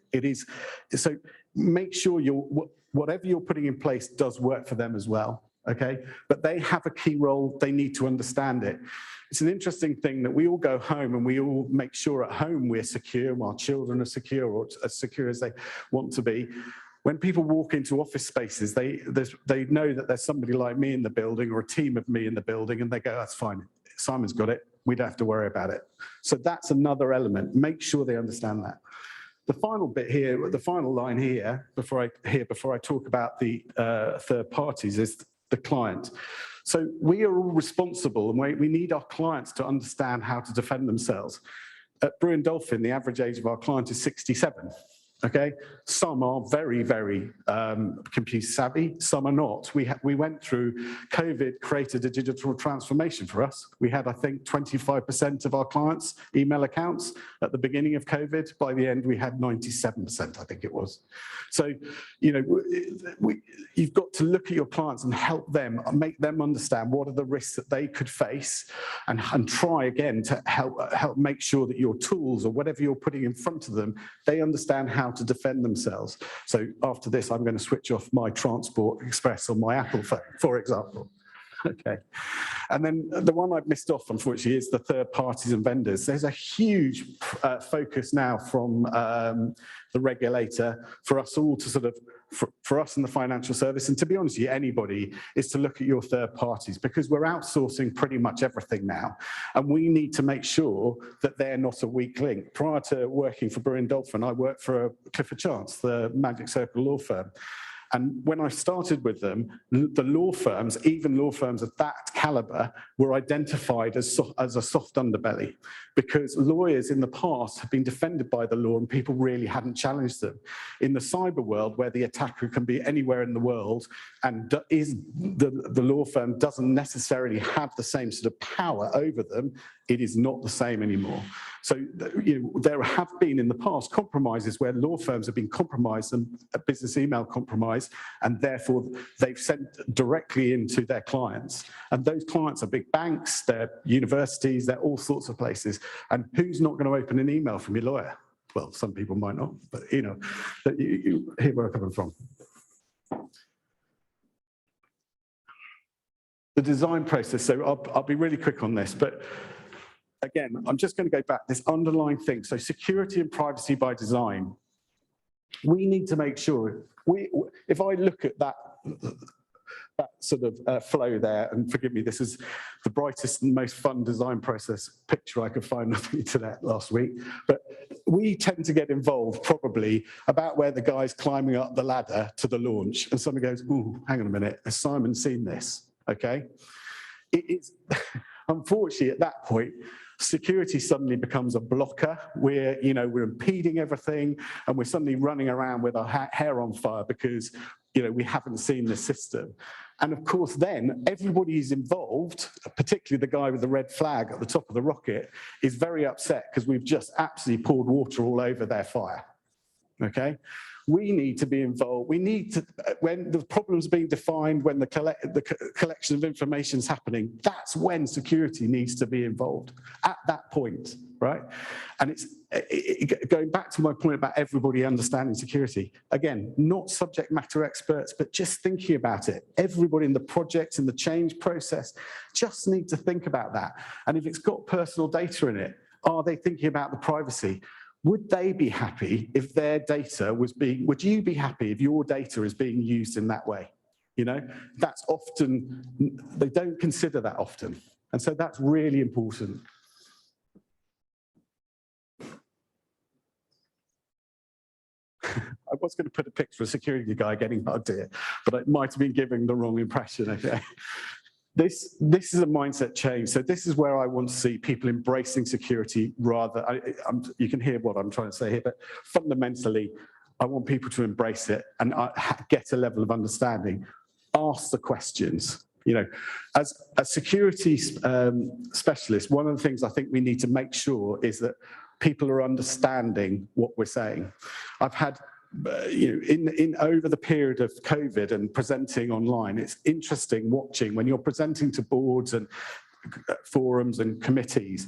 So make sure whatever you're putting in place does work for them as well. okay? But they have a key role, they need to understand it. It's an interesting thing that we all go home and we all make sure at home we're secure, our children are secure, or as secure as they want to be. When people walk into office spaces, they know that there's somebody like me in the building or a team of me in the building, and they go, that's fine, Simon's got it, we don't have to worry about it. So that's another element, make sure they understand that. The final bit here, the final line here, before I talk about the third parties, is the client. So we are all responsible, and we need our clients to understand how to defend themselves. At Brew and Dolphin, the average age of our client is 67. Okay, some are very, very computer savvy, some are not. We went through, COVID created a digital transformation for us. We had, I think, 25% of our clients' email accounts at the beginning of COVID. By the end, we had 97%, I think it was. So, you know, you've got to look at your clients and help them, make them understand what are the risks that they could face, and try again to help make sure that your tools or whatever you're putting in front of them, they understand how to defend themselves. So after this, I'm going to switch off my Transport Express on my Apple phone, for example. Okay. And then the one I've missed off, unfortunately, is the third parties and vendors. There's a huge focus now from the regulator for us all to sort of, for us in the financial service, and to be honest with you, anybody, is to look at your third parties, because we're outsourcing pretty much everything now. And we need to make sure that they're not a weak link. Prior to working for Brew and Dolphin, I worked for Clifford Chance, the Magic Circle law firm. And when I started with them, the law firms, even law firms of that caliber, were identified as a soft underbelly, because lawyers in the past have been defended by the law and people really hadn't challenged them. In the cyber world, where the attacker can be anywhere in the world, and the law firm doesn't necessarily have the same sort of power over them, it is not the same anymore. So, you know, there have been in the past compromises where law firms have been compromised and a business email compromised, and therefore they've sent directly into their clients. And those clients are big banks, they're universities, they're all sorts of places. And who's not going to open an email from your lawyer? Well, some people might not, but you know, you hear where I'm coming from. The design process, so I'll be really quick on this, but again, I'm just going to go back, this underlying thing. So security and privacy by design. We need to make sure, if I look at that sort of flow there, and forgive me, this is the brightest and most fun design process picture I could find on the internet last week, but we tend to get involved probably about where the guy's climbing up the ladder to the launch, and somebody goes, ooh, hang on a minute, has Simon seen this? Okay. It's unfortunately at that point, security suddenly becomes a blocker. We're impeding everything, and we're suddenly running around with our hair on fire because, you know, we haven't seen the system. And of course, then everybody who's involved, particularly the guy with the red flag at the top of the rocket, is very upset because we've just absolutely poured water all over their fire. Okay. We need to be involved. We need to, when the problem's being defined, when the collection of information is happening, that's when security needs to be involved, at that point, right? And it's going back to my point about everybody understanding security. Again, not subject matter experts, but just thinking about it. Everybody in the project, in the change process, just need to think about that. And if it's got personal data in it, are they thinking about the privacy? Would they be happy if their data was being, would you be happy if your data is being used in that way? You know, that's often, they don't consider that often. And so that's really important. I was going to put a picture of a security guy getting bugged here, but I might have been giving the wrong impression, okay? This is a mindset change. So this is where I want to see people embracing security rather, you can hear what I'm trying to say here, but fundamentally, I want people to embrace it and get a level of understanding, ask the questions. You know, as a security specialist, one of the things I think we need to make sure is that people are understanding what we're saying. I've had over the period of COVID and presenting online, it's interesting watching when you're presenting to boards and forums and committees,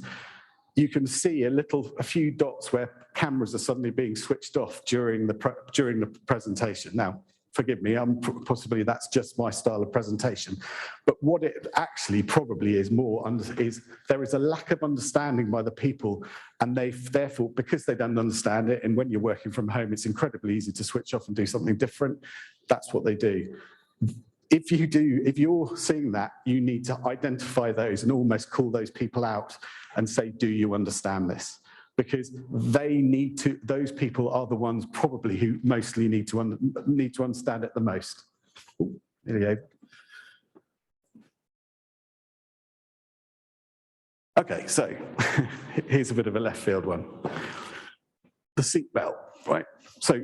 you can see a few dots where cameras are suddenly being switched off during the presentation. Now, Forgive me, possibly that's just my style of presentation. But what it actually probably is more is there is a lack of understanding by the people, and they therefore, because they don't understand it, and when you're working from home, it's incredibly easy to switch off and do something different. That's what they do. If you're seeing that, you need to identify those and almost call those people out and say, do you understand this? Because those people are the ones probably who mostly need to understand it the most. Ooh, there you go. Okay, so here's a bit of a left field one. The seatbelt, right? So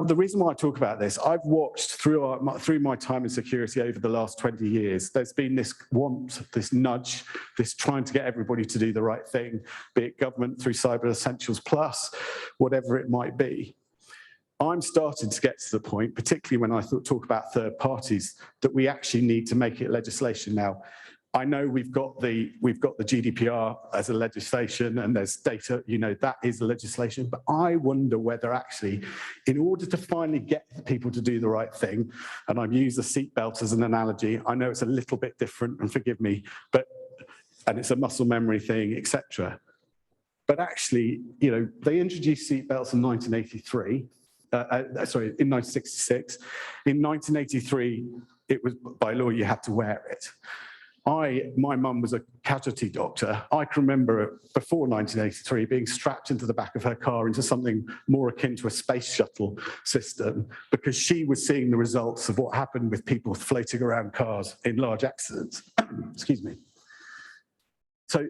the reason why I talk about this, I've watched through my time in security over the last 20 years, there's been this want, this nudge, this trying to get everybody to do the right thing, be it government through Cyber Essentials Plus, whatever it might be. I'm starting to get to the point, particularly when I talk about third parties, that we actually need to make it legislation now. I know we've got the GDPR as a legislation, and there's data, that is a legislation, but I wonder whether actually, in order to finally get people to do the right thing, and I've used the seatbelt as an analogy, I know it's a little bit different, and forgive me, and it's a muscle memory thing, etc. But actually, they introduced seatbelts in 1983, in 1966. In 1983, it was by law you had to wear it. My mum was a casualty doctor. I can remember before 1983 being strapped into the back of her car into something more akin to a space shuttle system, because she was seeing the results of what happened with people floating around cars in large accidents. Excuse me. So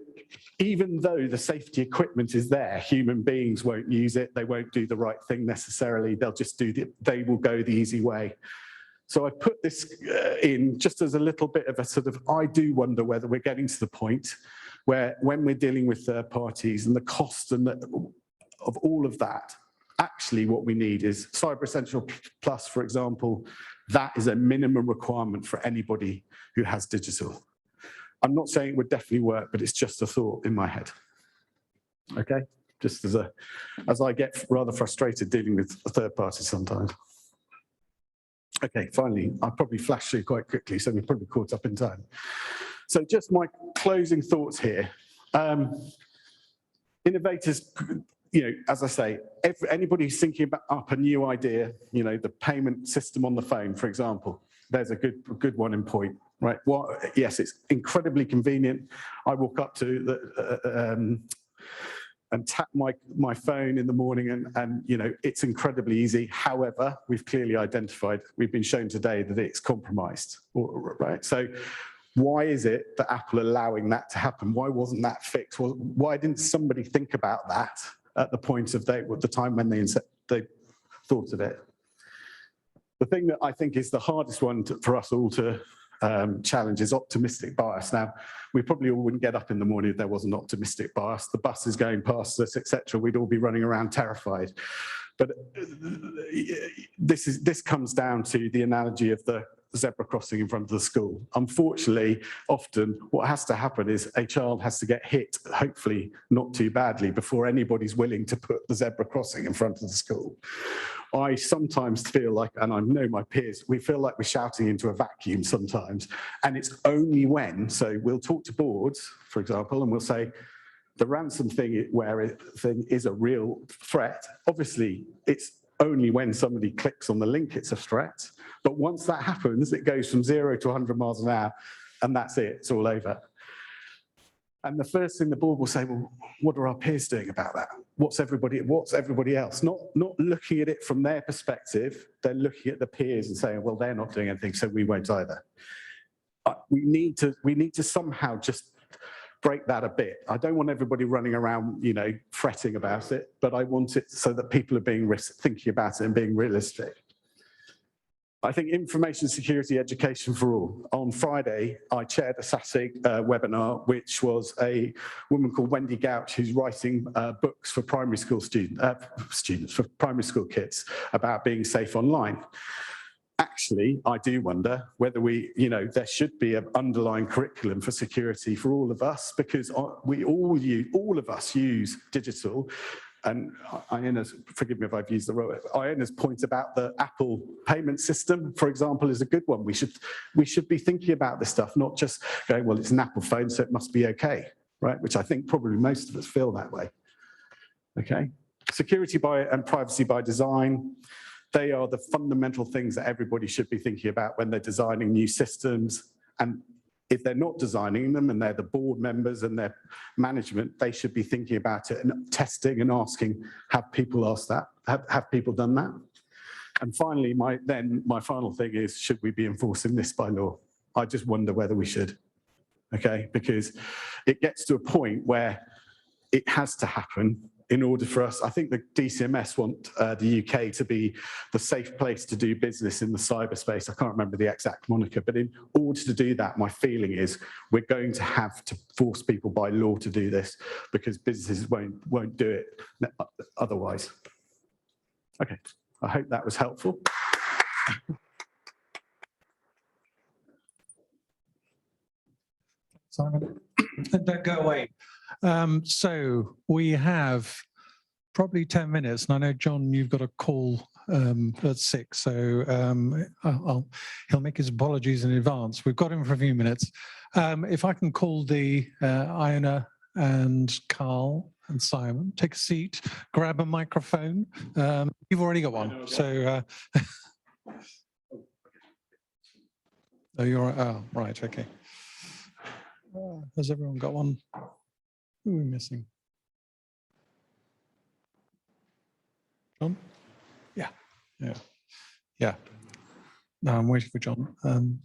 even though the safety equipment is there, human beings won't use it. They won't do the right thing necessarily. They will go the easy way. So I put this in just as a little bit of a sort of, I do wonder whether we're getting to the point where when we're dealing with third parties and the cost of all of that, actually what we need is Cyber Essential Plus, for example. That is a minimum requirement for anybody who has digital. I'm not saying it would definitely work, but it's just a thought in my head. Okay, just as I get rather frustrated dealing with third parties sometimes. Okay, finally, I'll probably flash through quite quickly, so we're probably caught up in time. So just my closing thoughts here. Innovators, as I say, anybody who's thinking about up a new idea, the payment system on the phone, for example, there's a good one in point, right? Yes, it's incredibly convenient. I walk up to and tap my phone in the morning, and it's incredibly easy. However, we've clearly identified, we've been shown today that it's compromised, right? So why is it that Apple allowing that to happen? Why wasn't that fixed? Why didn't somebody think about that at the point of the time when they thought of it? The thing that I think is the hardest one for us all to challenge is optimistic bias. Now, we probably all wouldn't get up in the morning if there was an optimistic bias. The bus is going past us, etc. We'd all be running around terrified. But this comes down to the analogy of the zebra crossing in front of the school. Unfortunately, often what has to happen is a child has to get hit, hopefully not too badly, before anybody's willing to put the zebra crossing in front of the school. I sometimes feel like, and I know my peers, we feel like we're shouting into a vacuum sometimes. And it's only when, so we'll talk to boards, for example, and we'll say, the ransom thing is a real threat. Obviously, it's only when somebody clicks on the link it's a threat. But once that happens, it goes from 0 to 100 miles an hour, and that's it, it's all over. And the first thing the board will say, well, what are our peers doing about that? What's everybody else? Not looking at it from their perspective, they're looking at the peers and saying, well, they're not doing anything, so we won't either. We need to somehow just break that a bit. I don't want everybody running around, fretting about it, but I want it so that people are thinking about it and being realistic. I think information security education for all. On Friday, I chaired a SASIG webinar, which was a woman called Wendy Gouch, who's writing books for primary school for primary school kids about being safe online. Actually, I do wonder whether there should be an underlying curriculum for security for all of us, because all of us use digital. and Iona's, forgive me if I've used the wrong, Iona's point about the Apple payment system, for example, is a good one. We should be thinking about this stuff, not just going, well, it's an Apple phone, so it must be okay, right? Which I think probably most of us feel that way. Okay, security and privacy by design. They are the fundamental things that everybody should be thinking about when they're designing new systems. And if they're not designing them and they're the board members and their management, they should be thinking about it and testing and asking, have people asked that? Have people done that? And finally, my final thing is, should we be enforcing this by law? I just wonder whether we should, okay? Because it gets to a point where it has to happen in order for us. I think the DCMS want the UK to be the safe place to do business in the cyberspace. I can't remember the exact moniker, but in order to do that, my feeling is we're going to have to force people by law to do this because businesses won't do it otherwise. Okay, I hope that was helpful. Simon, don't go away. So we have probably 10 minutes, and I know, John, you've got a call at 6, so he'll make his apologies in advance. We've got him for a few minutes. If I can call the Iona and Carl and Simon, take a seat, grab a microphone. You've already got one, so... oh, you're... Oh, right, okay. Has everyone got one? Who are we missing? John? Yeah. No, I'm waiting for John. And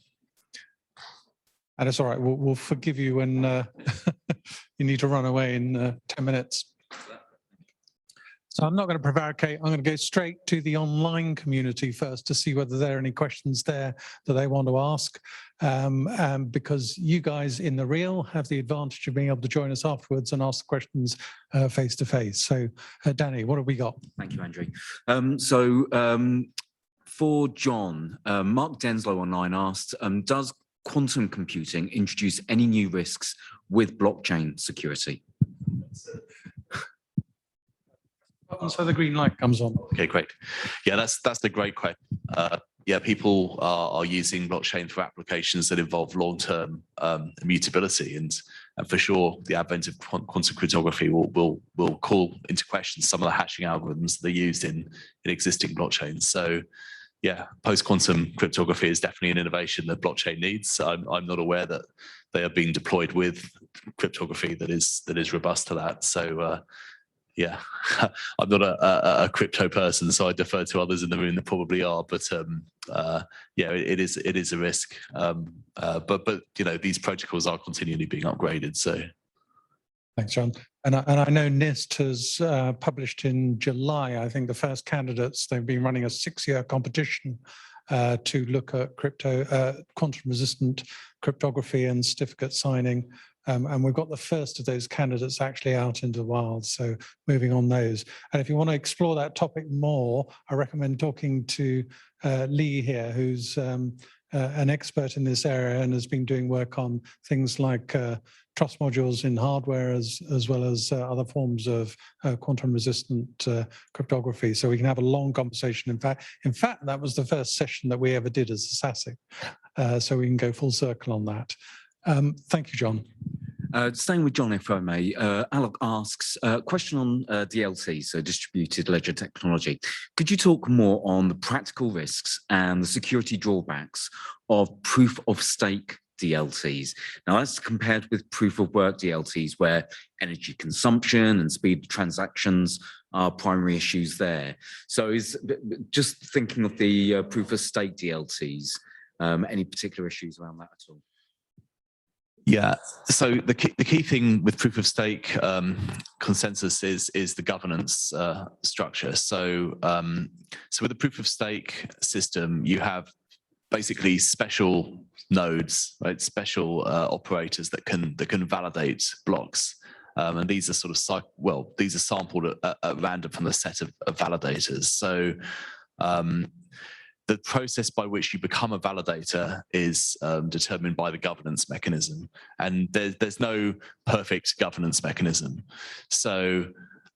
it's all right. We'll forgive you when you need to run away in 10 minutes. So I'm not going to prevaricate. I'm going to go straight to the online community first to see whether there are any questions there that they want to ask. Because you guys in the real have the advantage of being able to join us afterwards and ask questions face to face. So Danny, what have we got? Thank you, Andrew. For John, Mark Denslow online asked, does quantum computing introduce any new risks with blockchain security? So the green light comes on. Okay, great. Yeah, that's a great question. Yeah, people are using blockchain for applications that involve long-term immutability, and for sure, the advent of quantum cryptography will call into question some of the hashing algorithms that are used in existing blockchains. So, yeah, post-quantum cryptography is definitely an innovation that blockchain needs. I'm not aware that they are being deployed with cryptography that is robust to that. So. Yeah, I'm not a crypto person, so I defer to others in the room that probably are. But yeah, it is a risk. But you know, these protocols are continually being upgraded. So thanks, John. And I know NIST has published in July, I think, the first candidates. They've been running a 6-year competition to look at quantum-resistant cryptography and certificate signing. And we've got the first of those candidates actually out into the wild, so moving on those. And if you want to explore that topic more, I recommend talking to Lee here, who's an expert in this area and has been doing work on things like trust modules in hardware as well as other forms of quantum-resistant cryptography. So we can have a long conversation. In fact, that was the first session that we ever did as a SASIC. So we can go full circle on that. Thank you, John. Staying with John, if I may, Alok asks a question on DLT, so distributed ledger technology. Could you talk more on the practical risks and the security drawbacks of proof of stake DLTs? Now, that's compared with proof of work DLTs, where energy consumption and speed of transactions are primary issues there. So just thinking of the proof of stake DLTs, any particular issues around that at all? Yeah, so the key thing with proof of stake consensus is the governance structure. So with the proof of stake system, you have basically special nodes, right? Special operators that can validate blocks, and these are sort of these are sampled at random from a set of validators. So the process by which you become a validator is determined by the governance mechanism, and there's no perfect governance mechanism. So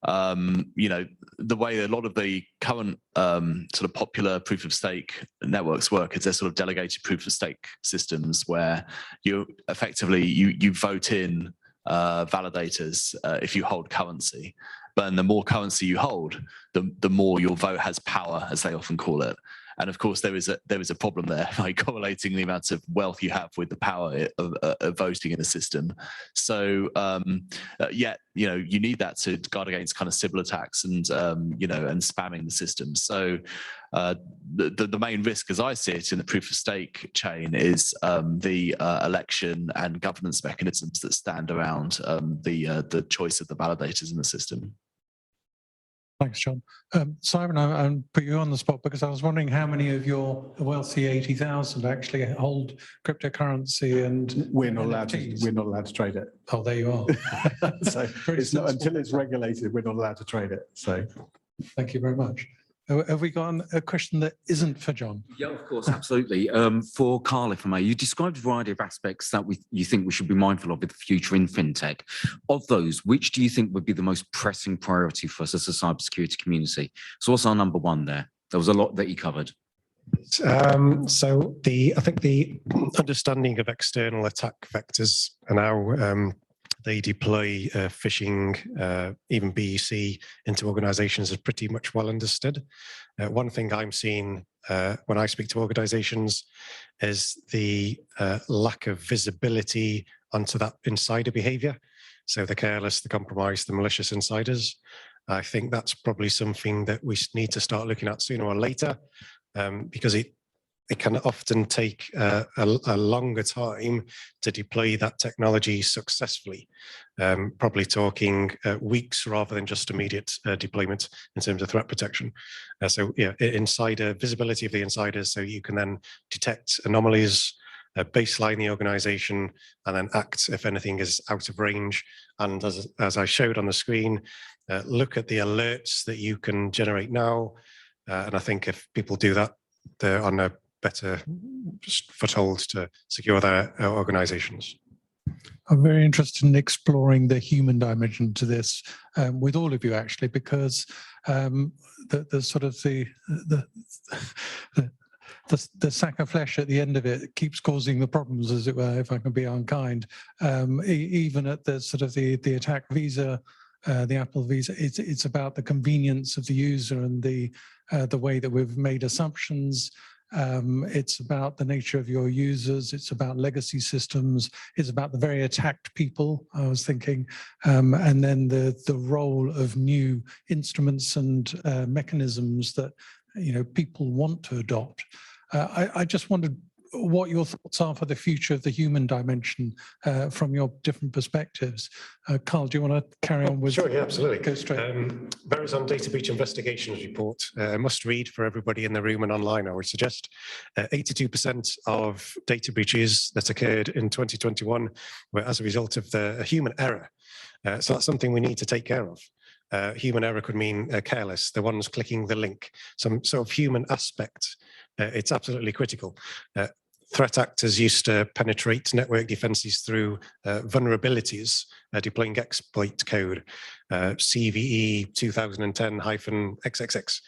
You know, the way a lot of the current sort of popular proof of stake networks work is they're sort of delegated proof of stake systems where you effectively you vote in validators if you hold currency. But the more currency you hold, the more your vote has power, as they often call it. And of course, there is a problem there, like correlating the amount of wealth you have with the power of voting in a system. So, yet, you know, you need that to guard against kind of Sybil attacks and, you know, and spamming the system. So, the main risk, as I see it, in the proof of stake chain is the election and governance mechanisms that stand around the choice of the validators in the system. Thanks, John. Simon, I'll put you on the spot because I was wondering how many of your wealthy 80,000 actually hold cryptocurrency, and we're not allowed to trade it. Oh, there you are. So it's not, until it's regulated, we're not allowed to trade it. So thank you very much. Have we got a question that isn't for John? Yeah, of course, absolutely. For Carl, if I may, you described a variety of aspects that you think we should be mindful of in the future in fintech. Of those, which do you think would be the most pressing priority for us as a cybersecurity community? So what's our number one there? There was a lot that you covered. So I think the understanding of external attack vectors and how they deploy phishing, even BEC into organizations is pretty much well understood. One thing I'm seeing when I speak to organizations is the lack of visibility onto that insider behavior. So the careless, the compromised, the malicious insiders. I think that's probably something that we need to start looking at sooner or later, because it can often take a longer time to deploy that technology successfully, probably talking weeks rather than just immediate deployment in terms of threat protection. So yeah, insider visibility of the insiders, so you can then detect anomalies, baseline the organization, and then act if anything is out of range. And as I showed on the screen, look at the alerts that you can generate now. And I think if people do that, they're on a better foothold to secure their organizations. I'm very interested in exploring the human dimension to this with all of you, actually, because the sort of the sack of flesh at the end of it keeps causing the problems, as it were, if I can be unkind. Even at the sort of the attack visa, the Apple Visa, it's about the convenience of the user and the way that we've made assumptions. It's about the nature of your users. It's about legacy systems. It's about the very attacked people, I was thinking, and then the role of new instruments and mechanisms that, you know, people want to adopt. I just wondered what your thoughts are for the future of the human dimension from your different perspectives. Carl, do you want to carry on with? Sure, yeah, absolutely. Go straight. Verizon Data Breach Investigations Report, must read for everybody in the room and online, I would suggest. 82% of data breaches that occurred in 2021 were as a result of a human error. So that's something we need to take care of. Human error could mean careless, the ones clicking the link, some sort of human aspect. It's absolutely critical. Threat actors used to penetrate network defenses through vulnerabilities, deploying exploit code, CVE 2010-XXX.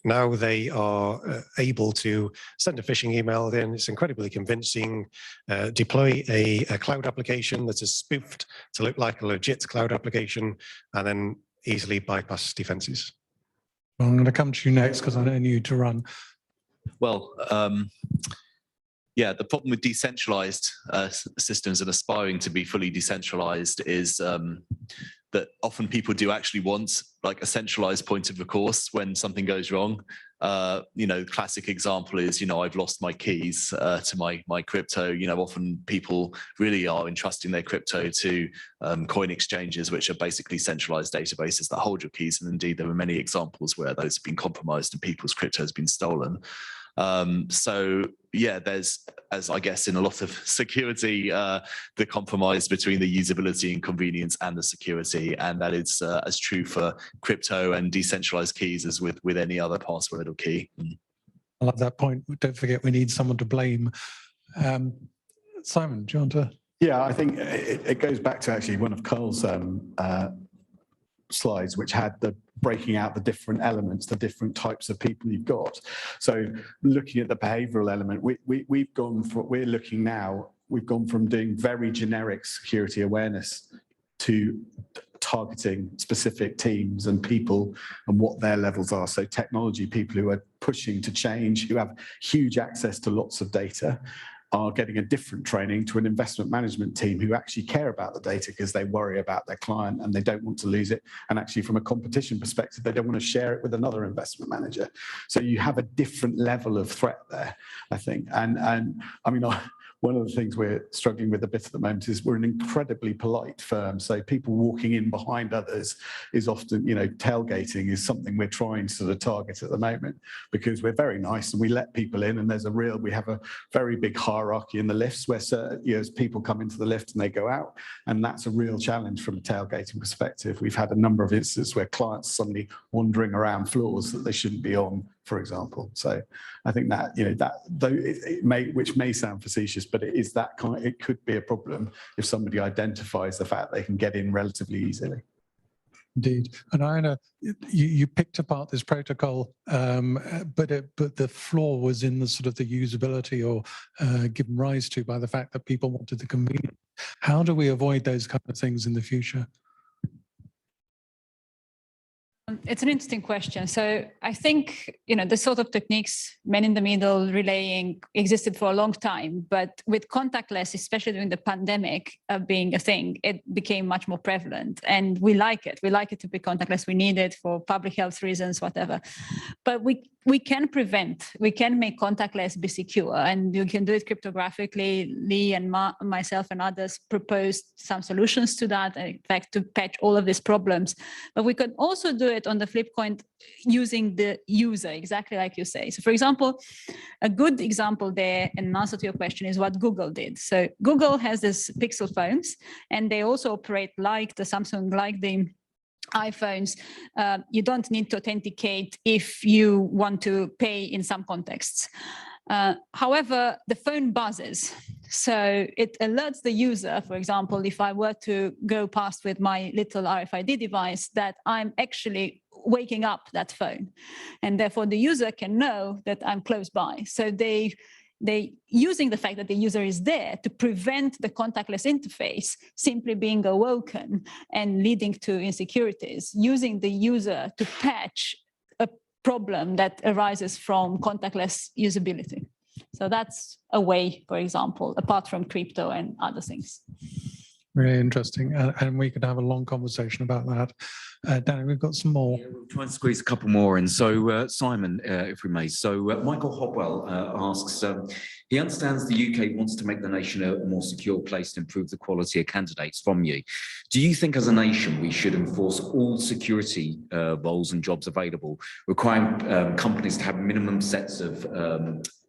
Now they are able to send a phishing email, then it's incredibly convincing, deploy a cloud application that is spoofed to look like a legit cloud application, and then easily bypass defenses. Well, I'm going to come to you next because I know you need to run. Well, yeah, the problem with decentralized systems and aspiring to be fully decentralized is that often people do actually want like a centralized point of recourse when something goes wrong. You know, classic example is, you know, I've lost my keys to my crypto. You know, often people really are entrusting their crypto to coin exchanges, which are basically centralized databases that hold your keys. And indeed, there are many examples where those have been compromised and people's crypto has been stolen. So yeah, there's, as I guess in a lot of security, the compromise between the usability and convenience and the security, and that is as true for crypto and decentralized keys as with any other password or key. I love that point. Don't forget, we need someone to blame. Simon, do you want to? Yeah, I think it goes back to actually one of Carl's slides which had the breaking out the different elements, the different types of people you've got. So looking at the behavioral element, we've gone from doing very generic security awareness to targeting specific teams and people and what their levels are. So technology people who are pushing to change, who have huge access to lots of data, are getting a different training to an investment management team who actually care about the data because they worry about their client and they don't want to lose it. And actually from a competition perspective, they don't want to share it with another investment manager. So you have a different level of threat there, I think. And I mean, one of the things we're struggling with a bit at the moment is we're an incredibly polite firm. So people walking in behind others is often, tailgating is something we're trying to sort of target at the moment because we're very nice and we let people in, and we have a very big hierarchy in the lifts where as people come into the lift and they go out, and that's a real challenge from a tailgating perspective. We've had a number of instances where clients are suddenly wandering around floors that they shouldn't be on, for example. So I think that, which may sound facetious, but it could be a problem if somebody identifies the fact they can get in relatively easily. Indeed. And Iona, you picked apart this protocol, but the flaw was in the sort of the usability, or given rise to by the fact that people wanted the convenience. How do we avoid those kind of things in the future? It's an interesting question. So I think, the sort of techniques, man in the middle, relaying, existed for a long time, but with contactless, especially during the pandemic being a thing, it became much more prevalent. And we like it. We like it to be contactless. We need it for public health reasons, whatever. But we can make contactless be secure, and you can do it cryptographically. Lee and myself and others proposed some solutions to that, in fact, to patch all of these problems. But we could also do it on the flip coin using the user, exactly like you say. So for example, a good example there, in answer to your question, is what Google did. So Google has these Pixel phones, and they also operate like the Samsung, like the iPhones. You don't need to authenticate if you want to pay in some contexts. However, the phone buzzes. So it alerts the user, for example, if I were to go past with my little RFID device, that I'm actually waking up that phone. And therefore the user can know that I'm close by. So they using the fact that the user is there to prevent the contactless interface simply being awoken and leading to insecurities, using the user to patch a problem that arises from contactless usability. So that's a way, for example, apart from crypto and other things. Really interesting. And we could have a long conversation about that. Danny, we've got some more. Yeah, we'll try and squeeze a couple more in. So Simon, if we may. So Michael Hopwell asks, he understands the UK wants to make the nation a more secure place to improve the quality of candidates from you. Do you think as a nation we should enforce all security roles and jobs available, requiring companies to have minimum sets of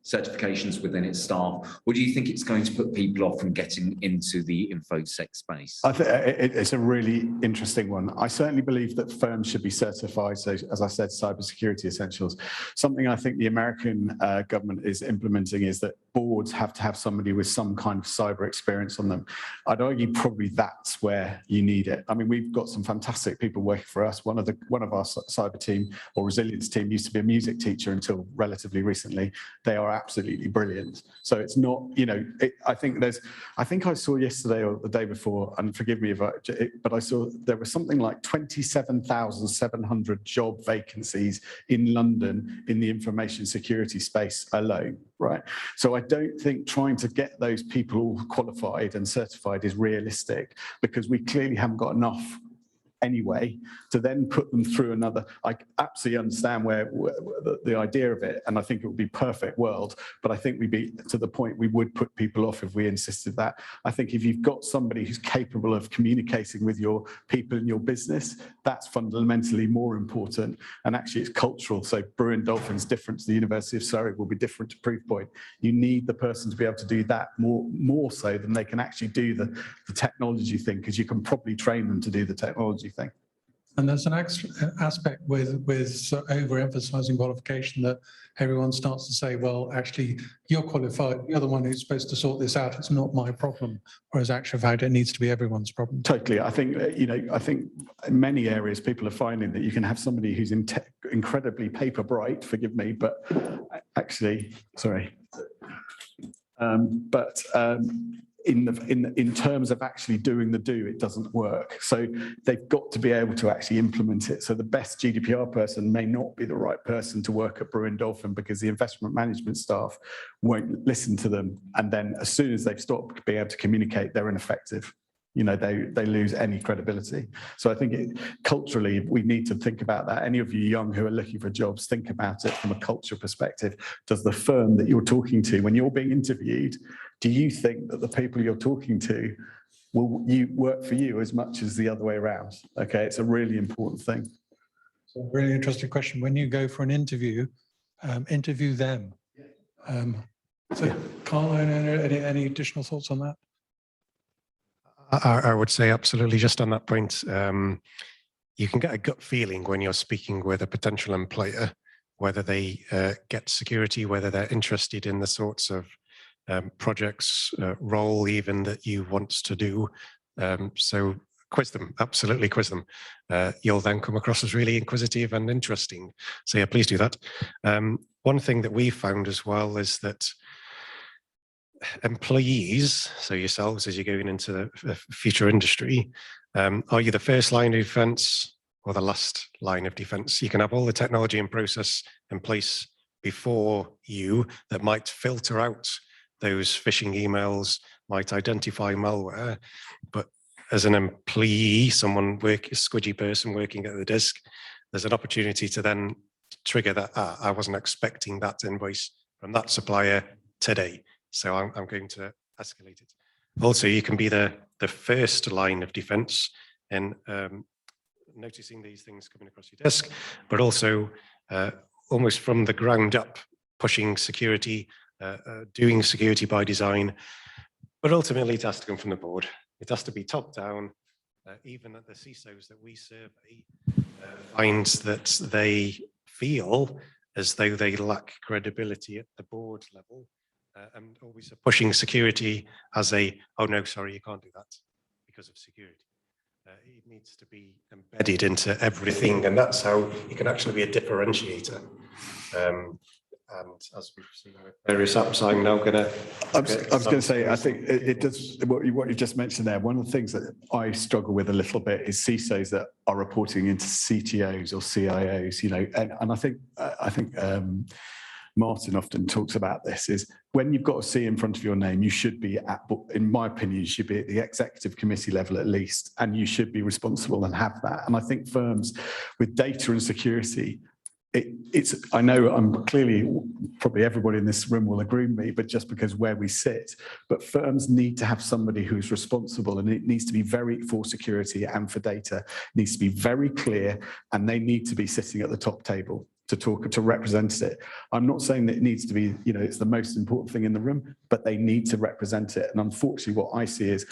certifications within its staff, or do you think it's going to put people off from getting into the infosec space? I think it's a really interesting one. I certainly believe that firms should be certified. So, as I said, cybersecurity essentials. Something I think the American government is implementing is that boards have to have somebody with some kind of cyber experience on them. I'd argue probably that's where you need it. I mean, we've got some fantastic people working for us. One of our cyber team or resilience team used to be a music teacher until relatively recently. They are absolutely brilliant. So it's not, I think I saw yesterday or the day before, and forgive me but I saw there was something like 27,700 job vacancies in London in the information security space alone, right? So I don't think trying to get those people all qualified and certified is realistic, because we clearly haven't got enough anyway to then put them through another. I absolutely understand where the idea of it, and I think it would be perfect world, but I think we'd be to the point we would put people off if we insisted that. I think if you've got somebody who's capable of communicating with your people in your business, that's fundamentally more important, and actually it's cultural. So Brewin Dolphin's different to the University of Surrey will be different to Proofpoint. You need the person to be able to do that more so than they can actually do the technology thing, because you can probably train them to do the technology thing. And there's an aspect with overemphasizing qualification that everyone starts to say, well, actually, you're qualified, you're the one who's supposed to sort this out, it's not my problem. Whereas actually, fact, it needs to be everyone's problem. Totally. I think, I think in many areas, people are finding that you can have somebody who's incredibly paper bright, forgive me, but actually, sorry. In terms of actually doing the do, it doesn't work. So they've got to be able to actually implement it. So the best GDPR person may not be the right person to work at Brewin Dolphin because the investment management staff won't listen to them. And then as soon as they've stopped being able to communicate, they're ineffective. They lose any credibility. So I think culturally, we need to think about that. Any of you young who are looking for jobs, think about it from a culture perspective. Does the firm that you're talking to, when you're being interviewed, do you think that the people you're talking to will work for you as much as the other way around? Okay, it's a really important thing. So a really interesting question. When you go for an interview, interview them. Carl, any additional thoughts on that? I would say absolutely. Just on that point, you can get a gut feeling when you're speaking with a potential employer, whether they get security, whether they're interested in the sorts of projects, role even that you want to do. So quiz them, absolutely quiz them. You'll then come across as really inquisitive and interesting. So yeah, please do that. One thing that we found as well is that employees, so yourselves as you're going into the future industry, are you the first line of defense or the last line of defense? You can have all the technology and process in place before you that might filter out those phishing emails, might identify malware, but as an employee, a squidgy person working at the desk, there's an opportunity to then trigger that, I wasn't expecting that invoice from that supplier today. So I'm going to escalate it. Also, you can be the first line of defense in noticing these things coming across your desk, but also almost from the ground up, pushing security, doing security by design. But ultimately, it has to come from the board. It has to be top down. Even at the CISOs that we survey, find that they feel as though they lack credibility at the board level. And always pushing security as oh no, sorry, you can't do that because of security. It needs to be embedded into everything, and that's how you can actually be a differentiator. And as we've seen with various apps, I'm now going to... I was going to say, I think it does, what you just mentioned there, one of the things that I struggle with a little bit is CISOs that are reporting into CTOs or CIOs, and I think Martin often talks about this, is when you've got a C in front of your name, you should be in my opinion, you should be at the executive committee level at least, and you should be responsible and have that. And I think firms with data and security, I know I'm clearly, probably everybody in this room will agree with me, but just because where we sit, but firms need to have somebody who's responsible, and it needs to be for security and for data, it needs to be very clear, and they need to be sitting at the top table to represent it. I'm not saying that it needs to be, it's the most important thing in the room, but they need to represent it. And unfortunately, what I see is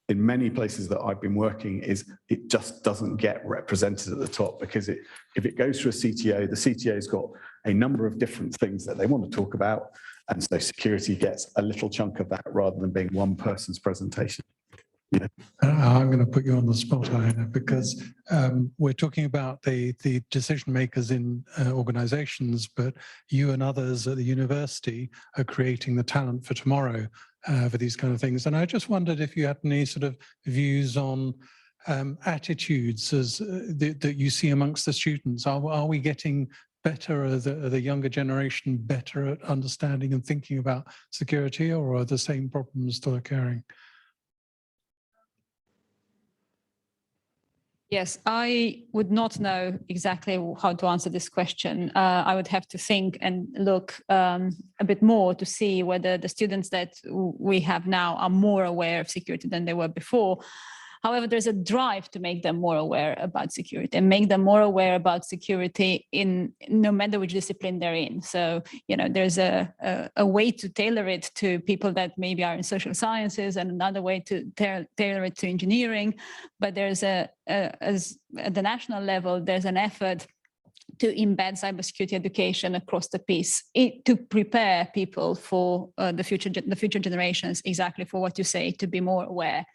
in many places that I've been working is it just doesn't get represented at the top, because if it goes through a CTO, the CTO's got a number of different things that they want to talk about. And so security gets a little chunk of that rather than being one person's presentation. I'm going to put you on the spot, Iona, because we're talking about the decision makers in organizations, but you and others at the university are creating the talent for tomorrow for these kind of things. And I just wondered if you had any sort of views on attitudes that you see amongst the students. Are we getting better, are the younger generation better at understanding and thinking about security, or are the same problems still occurring? Yes, I would not know exactly how to answer this question. I would have to think and look a bit more to see whether the students that we have now are more aware of security than they were before. However, there's a drive to make them more aware about security and make them more aware about security in no matter which discipline they're in. So, there's a way to tailor it to people that maybe are in social sciences, and another way to tailor it to engineering. But there's at the national level, there's an effort to embed cybersecurity education across the piece to prepare people for the future generations, exactly for what you say, to be more aware.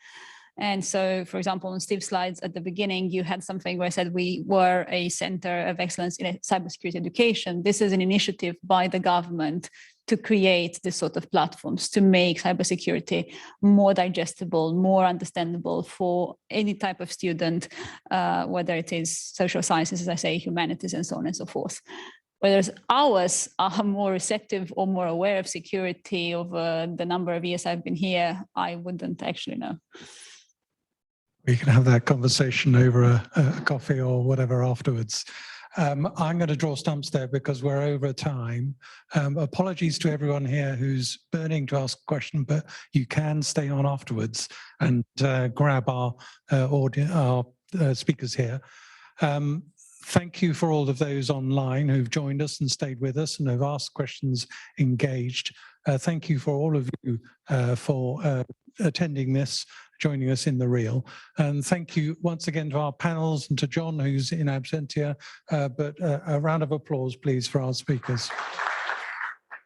And so, for example, on Steve's slides at the beginning, you had something where I said we were a center of excellence in cybersecurity education. This is an initiative by the government to create this sort of platforms to make cybersecurity more digestible, more understandable for any type of student, whether it is social sciences, as I say, humanities, and so on and so forth. Whereas ours are more receptive or more aware of security over the number of years I've been here, I wouldn't actually know. We can have that conversation over a coffee or whatever afterwards. I'm going to draw stumps there because we're over time. Apologies to everyone here who's burning to ask a question, but you can stay on afterwards and grab our speakers here. Thank you for all of those online who've joined us and stayed with us and have asked questions, engaged. Thank you for all of you for attending this, joining us in the reel. And thank you once again to our panels and to John, who's in absentia, but a round of applause, please, for our speakers.